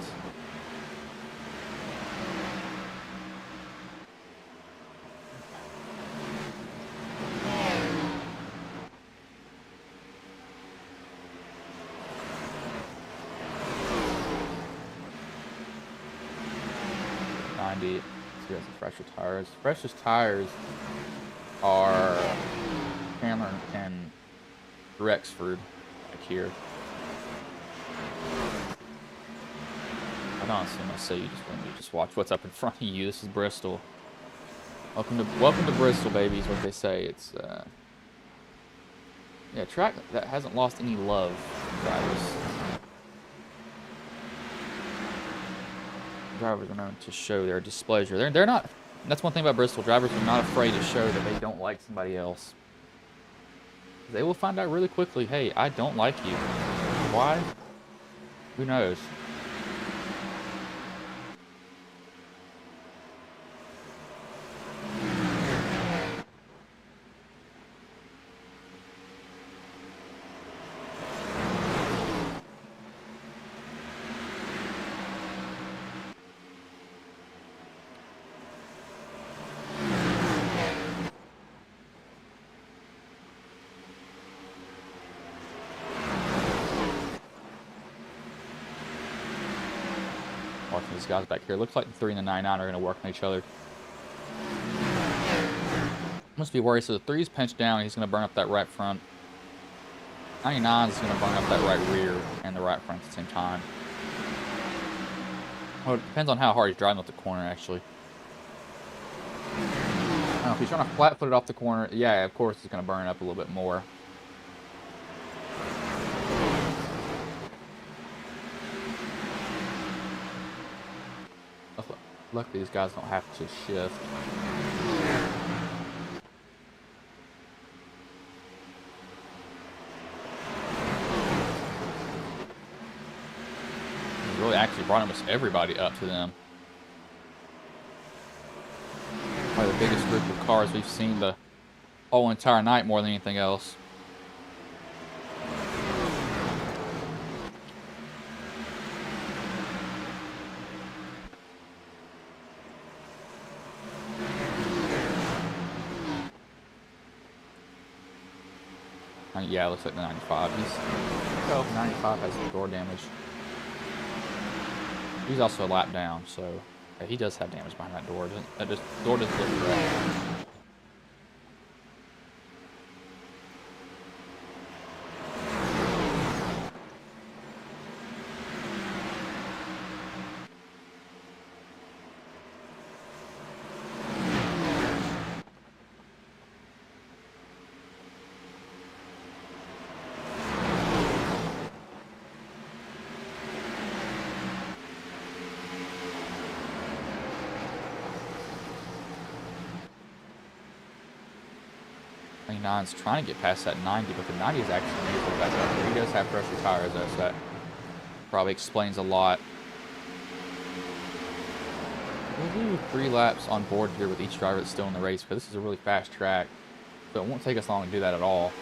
[SPEAKER 1] See, has the fresher tires. Freshest tires are Chandler and Rexford back here. I honestly must say, you just watch what's up in front of you. This is Bristol. Welcome to Bristol, baby, is what they say. It's yeah, a track that hasn't lost any love from drivers. Drivers are known to show their displeasure. They're not. That's one thing about Bristol. Drivers are not afraid to show that they don't like somebody else. They will find out really quickly, hey, I don't like you. Why? Who knows? Watching these guys back here. Looks like the 3 and the 99 are going to work on each other. Must be worried. So the 3's pinched down. He's going to burn up that right front. 99 is going to burn up that right rear and the right front at the same time. Well, it depends on how hard he's driving up the corner, actually. I don't know, if he's trying to flat-foot it off the corner, yeah, of course it's going to burn up a little bit more. Luckily, these guys don't have to shift. He really actually brought almost everybody up to them. Probably the biggest group of cars we've seen the whole entire night, more than anything else. Yeah, it looks like the 95. Oh, 95 has the door damage. He's also a lap down, so yeah, he does have damage behind that door. Door doesn't look correct. Is trying to get past that 90, but the 90 is actually moving back up there. He does have fresher tires, though, so that probably explains a lot. We'll do 3 laps on board here with each driver that's still in the race, because this is a really fast track, so it won't take us long to do that at all.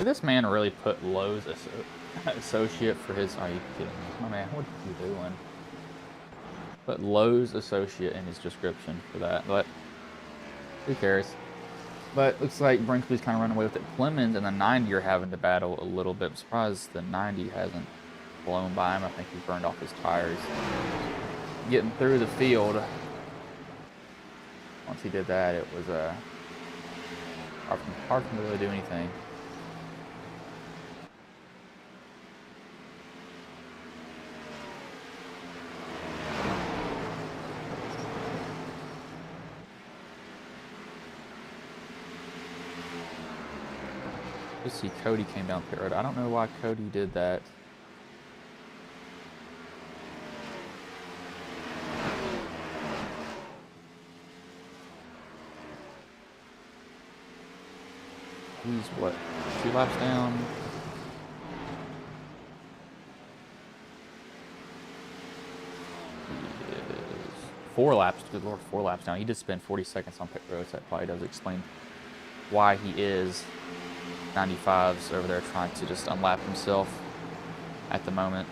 [SPEAKER 1] Did this man really put Lowe's associate for his? Are you kidding me? Oh man, what are you doing? Put Lowe's associate in his description for that, but who cares? But looks like Brinkley's kind of running away with it. Clemens and the 90 are having to battle a little bit. I'm surprised the 90 hasn't blown by him. I think he burned off his tires. Getting through the field. Once he did that, it was hard for him to really do anything. Let's see, Cody came down pit road. I don't know why Cody did that. He's what, 2 laps down? He is 4 laps, good lord, 4 laps down. He did spend 40 seconds on pit road, so that probably does explain why he is 95's over there trying to just unlap himself at the moment.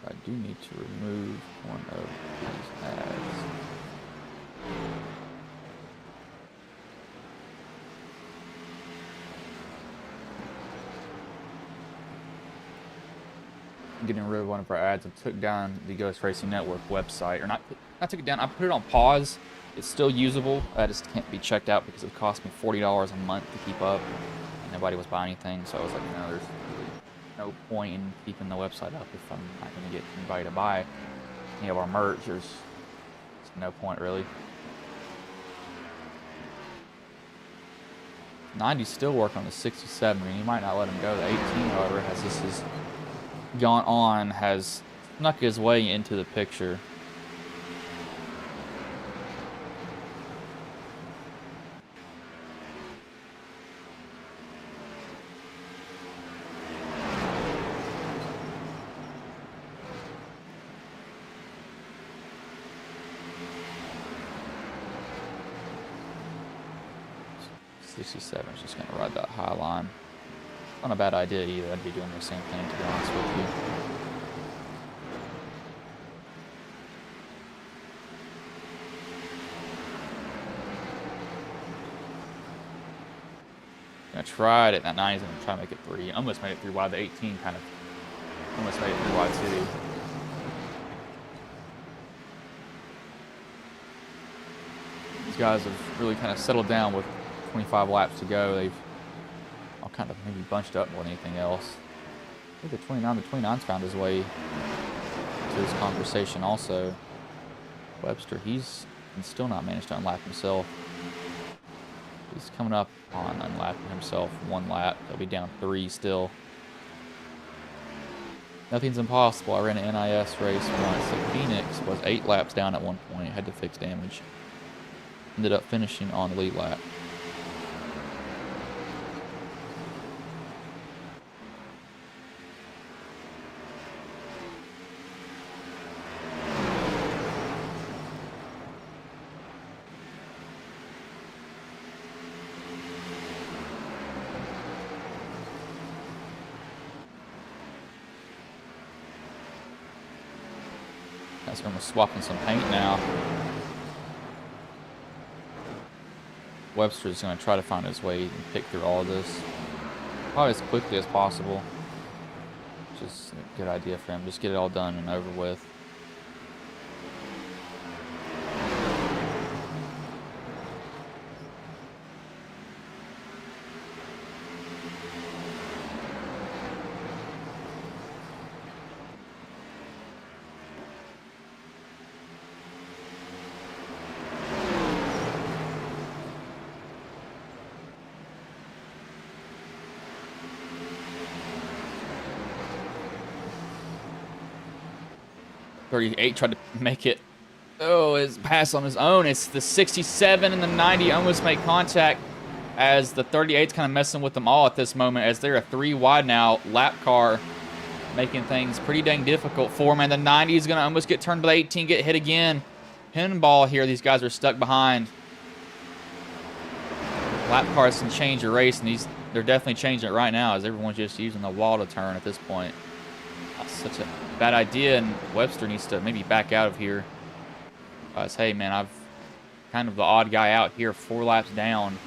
[SPEAKER 1] I do need to remove one of these ads. Getting rid of one of our ads. I took down the Ghost Racing Network website, or not. I took it down. I put it on pause. It's still usable. I just can't be checked out because it cost me $40 a month to keep up. And nobody was buying anything, so I was like, no, there's no point in keeping the website up if I'm not going to get anybody to buy any of our merch. There's no point really. 90's still working on the 67, and you might not let him go. The 18, however, as this has gone on, has snuck his way into the picture. Is just going to ride that high line. Not a bad idea either. I'd be doing the same thing, to be honest with you. Gonna try it at that 90s and try to make it 3. Almost made it 3 wide. The 18 kind of almost made it 3 wide too. These guys have really kind of settled down with 25 laps to go. They've all kind of maybe bunched up more than anything else. I think the 29's found his way to this conversation also. Webster, he's still not managed to unlap himself. He's coming up on unlapping himself 1 lap. He'll be down 3 still. Nothing's impossible. I ran an NIS race once at Phoenix, was 8 laps down at one point, had to fix damage. Ended up finishing on the lead lap. Guys are almost swapping some paint now. Webster's going to try to find his way and pick through all of this probably as quickly as possible. Just a good idea for him. Just get it all done and over with. 38 tried to make it. Oh, his pass on his own. It's the 67 and the 90 almost make contact as the 38's kind of messing with them all at this moment as they're a 3 wide now. Lap car making things pretty dang difficult for him. And the 90 is going to almost get turned by the 18, get hit again. Pinball here. These guys are stuck behind. Lap cars can change your race, and they're definitely changing it right now as everyone's just using the wall to turn at this point. That's such a bad idea, and Webster needs to maybe back out of here. Hey, man, I've kind of the odd guy out here, 4 laps down,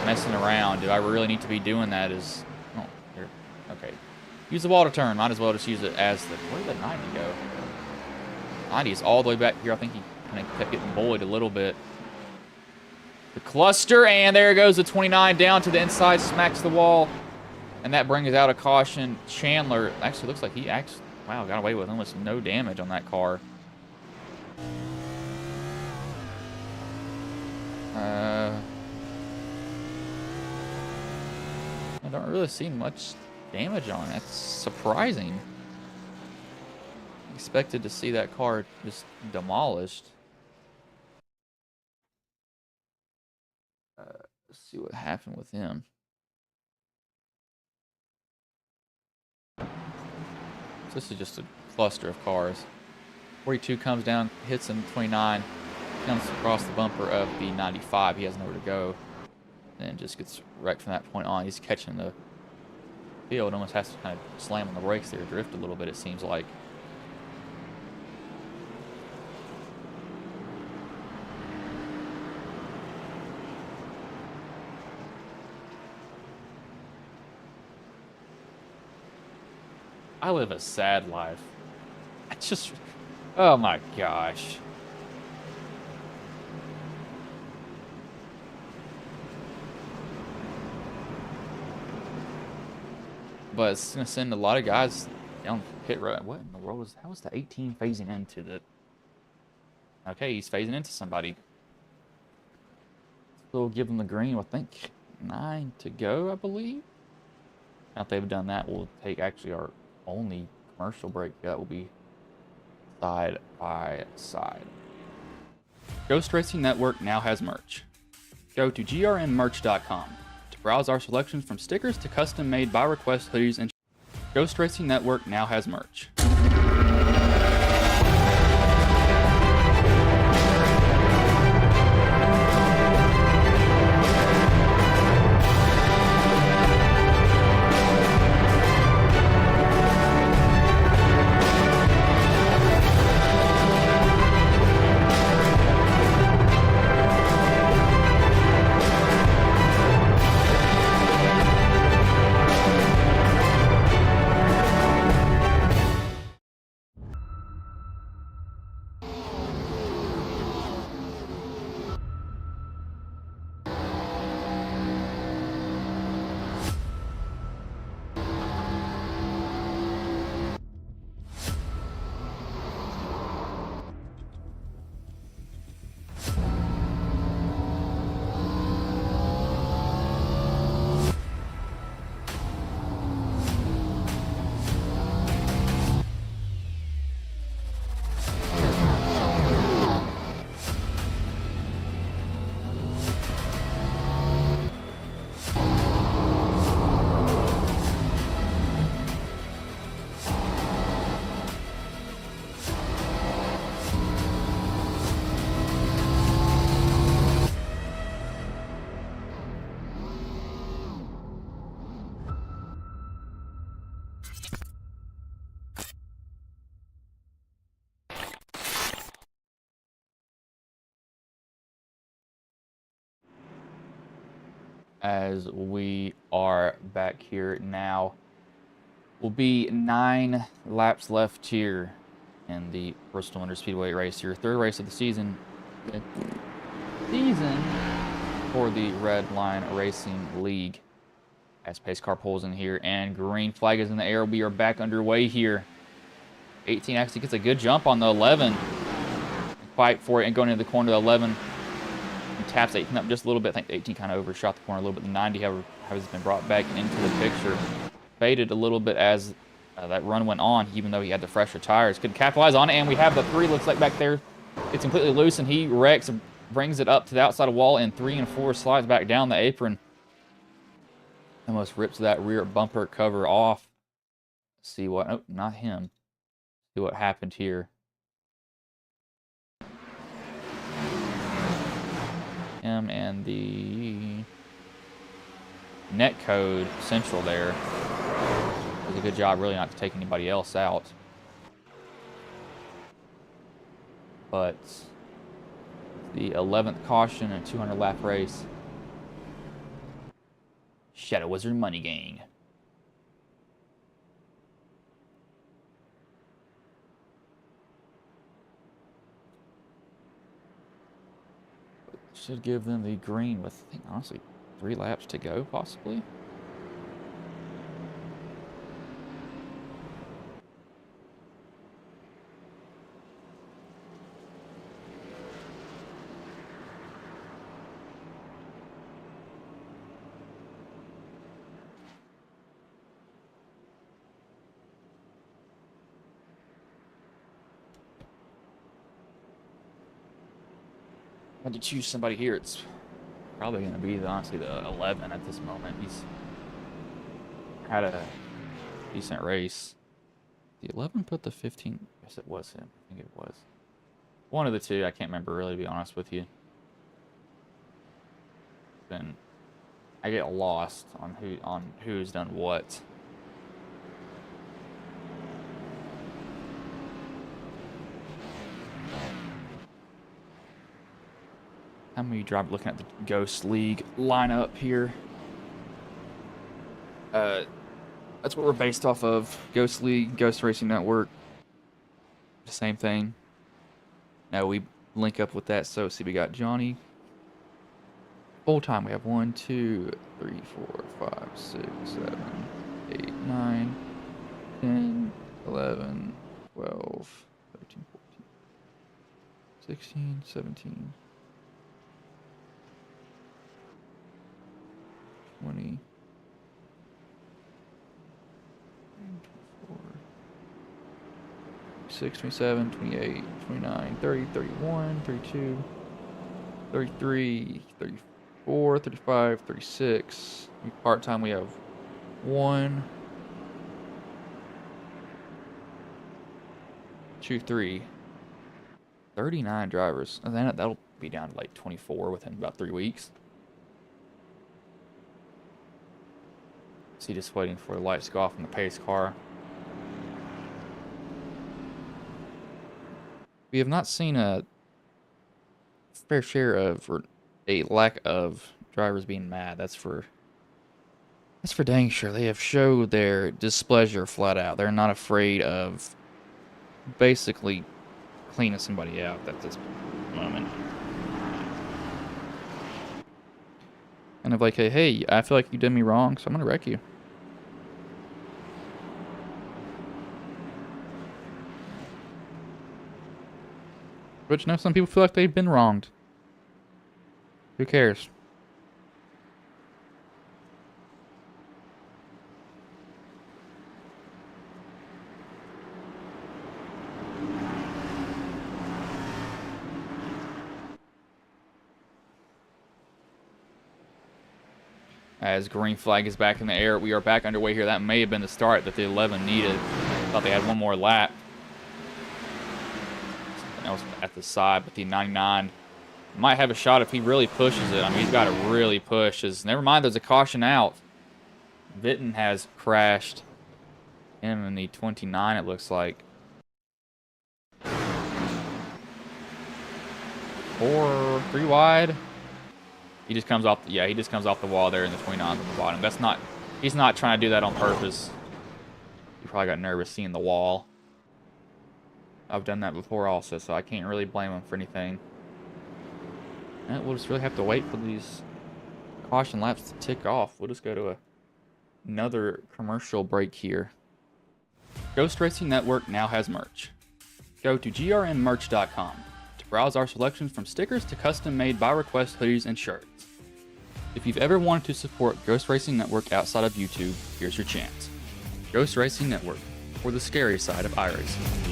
[SPEAKER 1] messing around. Do I really need to be doing that? Oh, here. Okay. Use the wall to turn. Might as well just use it as the... Where did the 90 go? 90 is all the way back here. I think he kind of kept getting bullied a little bit. The cluster, and there goes the 29 down to the inside, smacks the wall, and that brings out a caution. Chandler actually looks like he wow, got away with almost no damage on that car. I don't really see much damage on it. That's surprising. Expected to see that car just demolished. Let's see what happened with him. So this is just a cluster of cars. 42 comes down, hits him. 29 comes across the bumper of the 95. He has nowhere to go, and just gets wrecked from that point on. He's catching the field. Almost has to kind of slam on the brakes there, drift a little bit. It seems like. I live a sad life. It's just, oh my gosh. But it's going to send a lot of guys down pit road. What in the world how is the 18 phasing into the... Okay, he's phasing into somebody. So we'll give them the green, I think 9 to go, I believe. Now if they've done that, we'll take actually our only commercial break. That will be side by side. Ghost Racing Network now has merch. Go to grnmerch.com to browse our selections from stickers to custom-made by request hoodies and... Ghost Racing Network now has merch. As we are back here now, will be 9 laps left here in the Bristol Motor Speedway race here. 3rd race of the season for the Redline Racing League. As pace car pulls in here and green flag is in the air. We are back underway here. 18 actually gets a good jump on the 11. Fight for it and going into the corner of the 11. He taps 18 up just a little bit. I think the 18 kind of overshot the corner a little bit. The 90, however, has been brought back into the picture. Faded a little bit as That run went on, even though he had the fresher tires. Could capitalize on it, and we have the 3, looks like back there. It's completely loose, and he wrecks and brings it up to the outside of the wall, and 3 and 4 slides back down the apron. Almost rips that rear bumper cover off. See what, oh, not him. See what happened here. Him and the net code central there. Did a good job really not to take anybody else out. But the 11th caution and 200 lap race. Shadow Wizard Money Gang. Should give them the green with, I think, honestly, 3 laps to go, possibly. I had to choose somebody here. It's probably going to be, honestly, the 11 at this moment. He's had a decent race. The 11 put the 15. Yes, it was him. I think it was. One of the two. I can't remember, really, to be honest with you. Then I get lost on who's done what. How many drive looking at the Ghost League lineup here? That's what we're based off of. Ghost League, Ghost Racing Network. The same thing. Now we link up with that. So see, we got Johnny. Full time we have 1, 2, 3, 4, 5, 6, 7, 8, 9, 10, 11, 12, 13, 14, 16, 17. 20, 24, 26, 27, 28, 29, 30, 31, 32, 33, 34, 35, 36. Part-time we have 1, 2, 3. 39 drivers. And then that'll be down to like 24 within about 3 weeks. See, just waiting for the lights to go off in the pace car. We have not seen a fair share of, or a lack of, drivers being mad. That's for dang sure. They have showed their displeasure flat out. They're not afraid of basically cleaning somebody out at this moment. And of like, hey, I feel like you did me wrong, so I'm gonna wreck you. But you know, some people feel like they've been wronged. Who cares? As green flag is back in the air, we are back underway here. That may have been the start that the 11 needed. Thought they had one more lap. Something else at the side, but the 99 might have a shot if he really pushes it. I mean, he's got to really push. Never mind, there's a caution out. Vitten has crashed. Him in the 29, it looks like. 3 wide. He just comes off. Yeah, he just comes off the wall there in the 29 at the bottom. That's not. He's not trying to do that on purpose. He probably got nervous seeing the wall. I've done that before also, so I can't really blame him for anything. And we'll just really have to wait for these caution laps to tick off. We'll just go to another commercial break here. Ghost Racing Network now has merch. Go to grnmerch.com. Browse our selections from stickers to custom-made by request hoodies and shirts. If you've ever wanted to support Ghost Racing Network outside of YouTube, here's your chance. Ghost Racing Network, for the scary side of iRacing.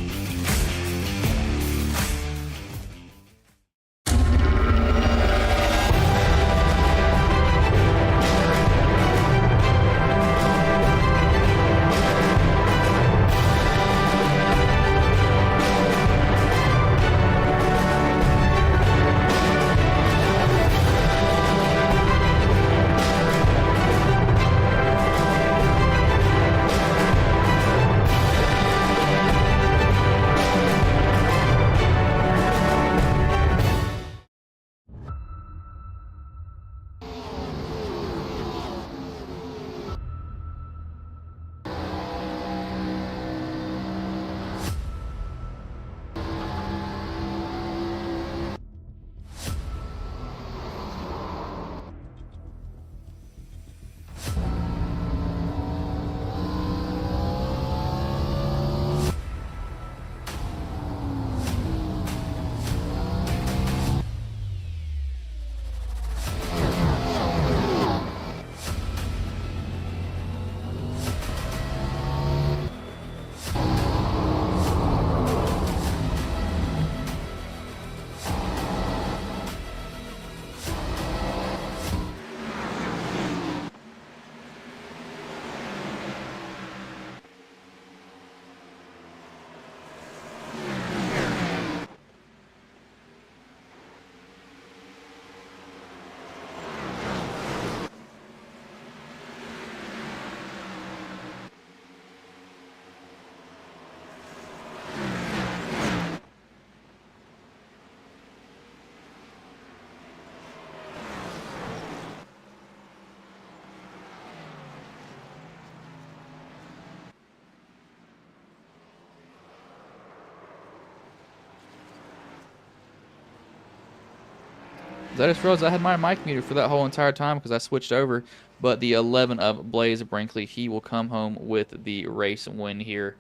[SPEAKER 1] I just realized I had my mic muted for that whole entire time because I switched over. But the 11 of Blaze Brinkley, he will come home with the race win here.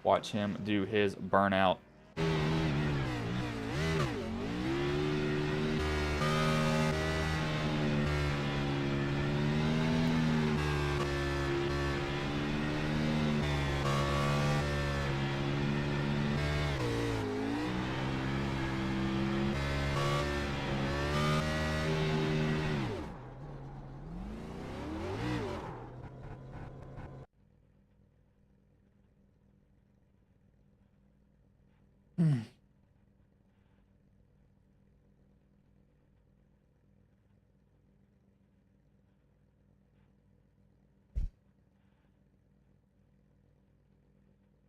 [SPEAKER 1] Watch him do his burnout.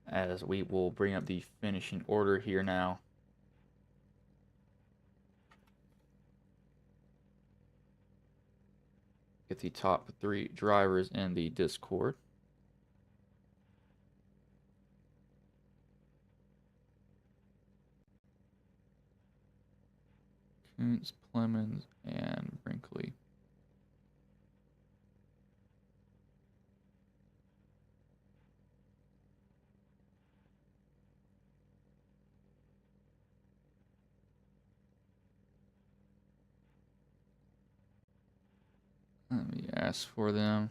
[SPEAKER 1] As we will bring up the finishing order here now. Get the top 3 drivers in the Discord. Kuntz, Plemons, and Brinkley. Let me ask for them.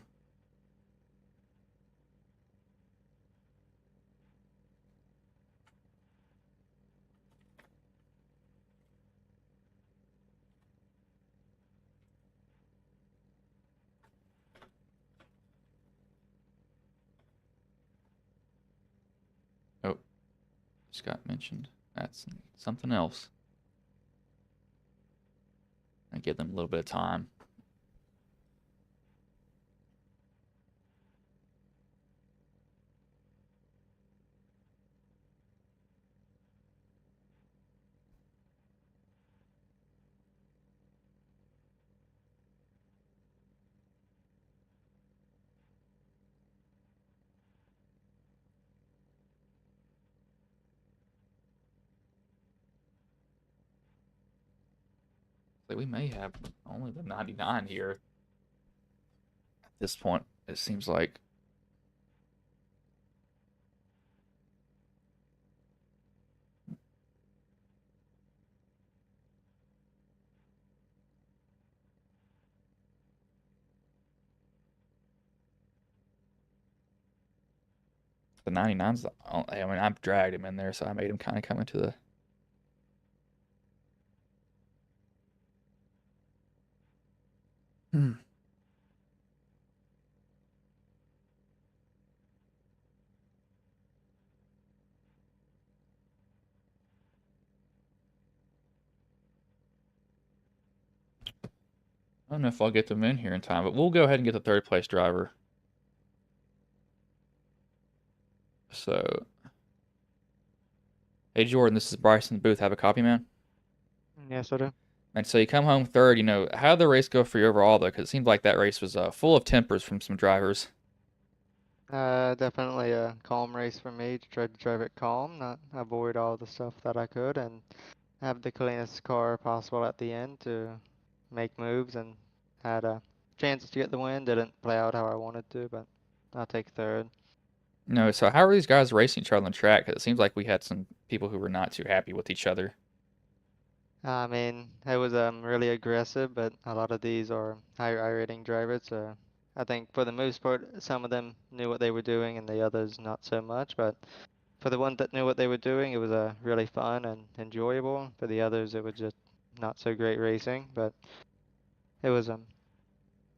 [SPEAKER 1] Oh, just got mentioned. That's something else. I give them a little bit of time. Like, we may have only the 99 here. At this point, it seems like. The 99's, I mean, I've dragged him in there, so I made him kind of come into the. Hmm. I don't know if I'll get them in here in time, but we'll go ahead and get the third place driver. So, hey Jordan, this is Bryce in the booth. Have a copy, man.
[SPEAKER 2] Yes, I do.
[SPEAKER 1] And so you come home third. How did the race go for you overall, though? Because it seemed like that race was full of tempers from some drivers.
[SPEAKER 2] Definitely a calm race for me to try to drive it calm, not avoid all the stuff that I could, and have the cleanest car possible at the end to make moves and had a chance to get the win. Didn't play out how I wanted to, but I'll take third.
[SPEAKER 1] So how are these guys racing each other on the track? 'Cause it seems like we had some people who were not too happy with each other.
[SPEAKER 2] I mean, it was really aggressive, but a lot of these are higher rating drivers, so I think for the most part, some of them knew what they were doing and the others not so much, but for the ones that knew what they were doing, it was really fun and enjoyable. For the others, it was just not so great racing, but it was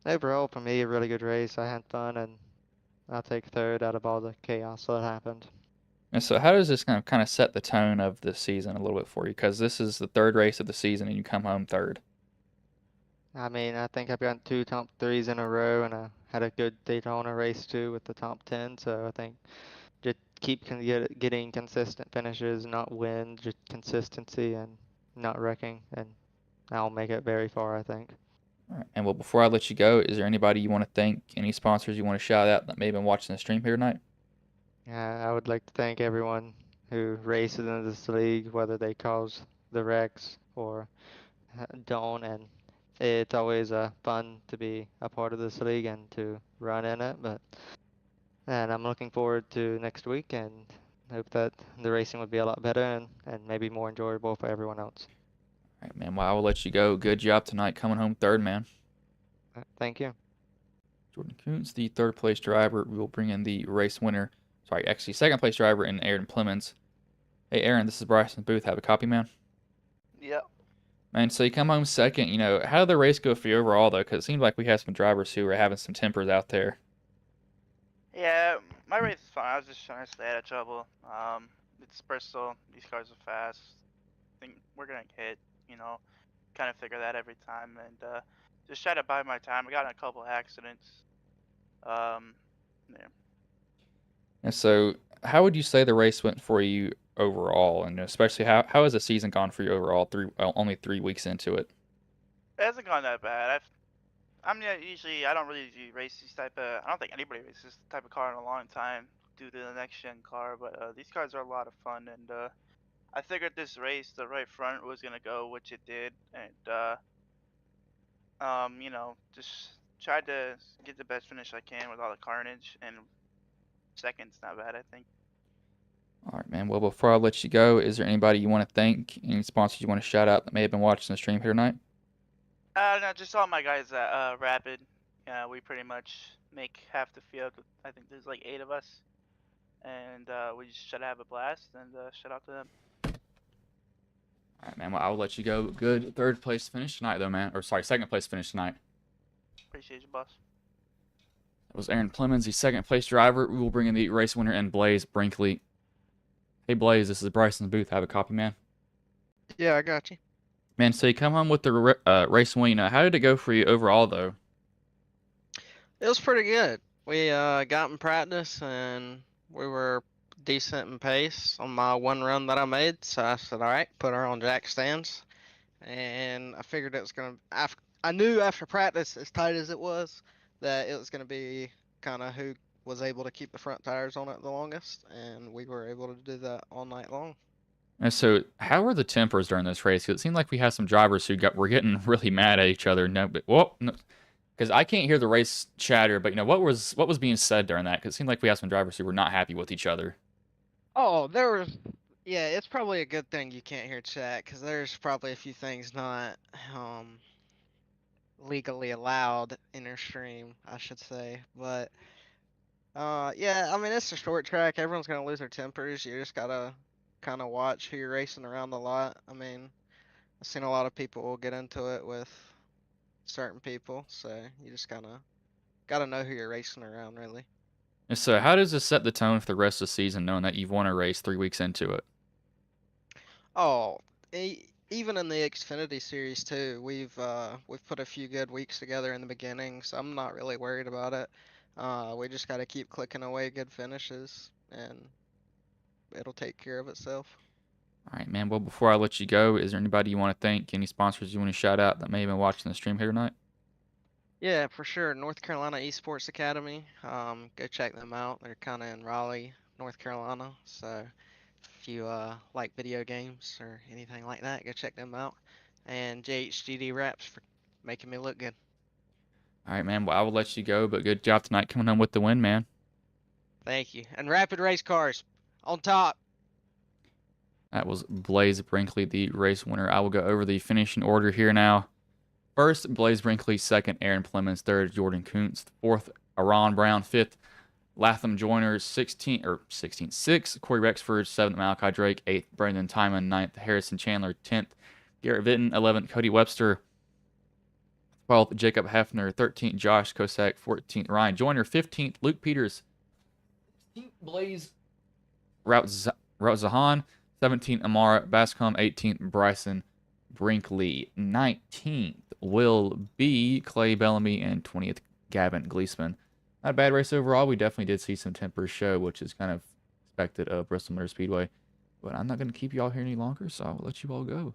[SPEAKER 2] overall for me a really good race. I had fun, and I'll take third out of all the chaos that happened.
[SPEAKER 1] And so how does this kind of set the tone of the season a little bit for you? Because this is the third race of the season, and you come home third.
[SPEAKER 2] I mean, I think I've gotten two top threes in a row, and I had a good Daytona race too with the top 10. So I think just getting consistent finishes, not wins, just consistency and not wrecking, and I'll make it very far, I think.
[SPEAKER 1] All right. And well, before I let you go, is there anybody you want to thank? Any sponsors you want to shout out that may have been watching the stream here tonight?
[SPEAKER 2] I would like to thank everyone who races in this league, whether they cause the wrecks or don't. And it's always fun to be a part of this league and to run in it. And I'm looking forward to next week and hope that the racing would be a lot better and maybe more enjoyable for everyone else.
[SPEAKER 1] All right, man. Well, I will let you go. Good job tonight coming home third, man.
[SPEAKER 2] Thank you.
[SPEAKER 1] Jordan Kuntz, the third place driver. We will bring in the race winner. Sorry, actually, second place driver in Aaron Plemons. Hey, Aaron, this is Bryson Booth. Have a copy, man.
[SPEAKER 3] Yep.
[SPEAKER 1] Man, so you come home second. How did the race go for you overall, though? Because it seemed like we had some drivers who were having some tempers out there.
[SPEAKER 3] Yeah, my race is fine. I was just trying to stay out of trouble. It's Bristol. These cars are fast. I think we're gonna hit. You know, kind of figure that every time, and just try to buy my time. I got in a couple accidents. Um, yeah.
[SPEAKER 1] And so, how would you say the race went for you overall? And especially, how has the season gone for you overall? Only 3 weeks into it.
[SPEAKER 3] It hasn't gone that bad. I'm not usually. I don't really do race these type of. I don't think anybody races this type of car in a long time due to the next gen car. But these cars are a lot of fun, and I figured this race, the right front was gonna go, which it did, and just tried to get the best finish I can with all the carnage, and second's not bad, I think.
[SPEAKER 1] All right, man. Well, before I let you go, is there anybody you want to thank? Any sponsors you want to shout out that may have been watching the stream here tonight?
[SPEAKER 3] No, just all my guys at Rapid. We pretty much make half the field. I think there's like 8 of us, and we just try to have a blast, and shout out to them.
[SPEAKER 1] All right, man. Well, I will let you go. Good third place finish tonight, though, man. Or sorry, second place finish tonight.
[SPEAKER 3] Appreciate you, boss.
[SPEAKER 1] That was Aaron Plemons, the second place driver. We will bring in the race winner and Blaze Brinkley. Hey, Blaze, this is Bryce in the booth. Have a copy, man.
[SPEAKER 2] Yeah, I got you.
[SPEAKER 1] Man, so you come home with the race win. How did it go for you overall, though?
[SPEAKER 4] It was pretty good. We got in practice and we were decent in pace on my one run that I made. So I said, all right, put her on jack stands. And I figured it was going to, I knew after practice, as tight as it was, that it was going to be kind of who was able to keep the front tires on it the longest. And we were able to do that all night long.
[SPEAKER 1] And so, how were the tempers during this race? 'Cause it seemed like we had some drivers who were getting really mad at each other. No, but no, because I can't hear the race chatter. But what was being said during that? Because it seemed like we had some drivers who were not happy with each other.
[SPEAKER 4] Oh, there was, yeah, it's probably a good thing you can't hear chat because there's probably a few things not legally allowed in your stream, I should say. But Yeah, I mean, it's a short track. Everyone's gonna lose their tempers. You just gotta kind of watch who you're racing around a lot. I mean, I've seen a lot of people get into it with certain people, so you just kind of gotta know who you're racing around, really.
[SPEAKER 1] And so, how does this set the tone for the rest of the season, knowing that you've won a race 3 weeks into it?
[SPEAKER 4] Oh, even in the Xfinity series too, we've put a few good weeks together in the beginning, so I'm not really worried about it. We just gotta keep clicking away good finishes, and it'll take care of itself.
[SPEAKER 1] All right, man. Well, before I let you go, is there anybody you want to thank? Any sponsors you want to shout out that may have been watching the stream here tonight?
[SPEAKER 4] Yeah, for sure. North Carolina Esports Academy. Go check them out. They're kind of in Raleigh, North Carolina. So if you like video games or anything like that, go check them out. And JHGD Wraps for making me look good.
[SPEAKER 1] All right, man. Well, I will let you go, but good job tonight coming home with the win, man.
[SPEAKER 4] Thank you. And Rapid Race Cars on top.
[SPEAKER 1] That was Blaze Brinkley, the race winner. I will go over the finishing order here now. First, Blaze Brinkley. Second, Aaron Plemons. Third, Jordan Kuntz. Fourth, Aron Brown. Fifth, Latham Joyner. 6th, Corey Rexford. 7th, Malachi Drake. 8th, Brandon Timon. 9th, Harrison Chandler. 10th, Garrett Vitton. 11th, Cody Webster. 12th, Jacob Hefner. 13th, Josh Kosak. 14th, Ryan Joyner. 15th, Luke Peters. 16th, Blaze Rout Zahan. 17th, Amara Bascom. 18th, Bryson Brinkley. 19th will be Clay Bellamy. And 20th, Gavin Gleesman. Not a bad race overall. We definitely did see some tempers show, which is kind of expected of Bristol Motor Speedway. But I'm not going to keep you all here any longer, so I'll let you all go.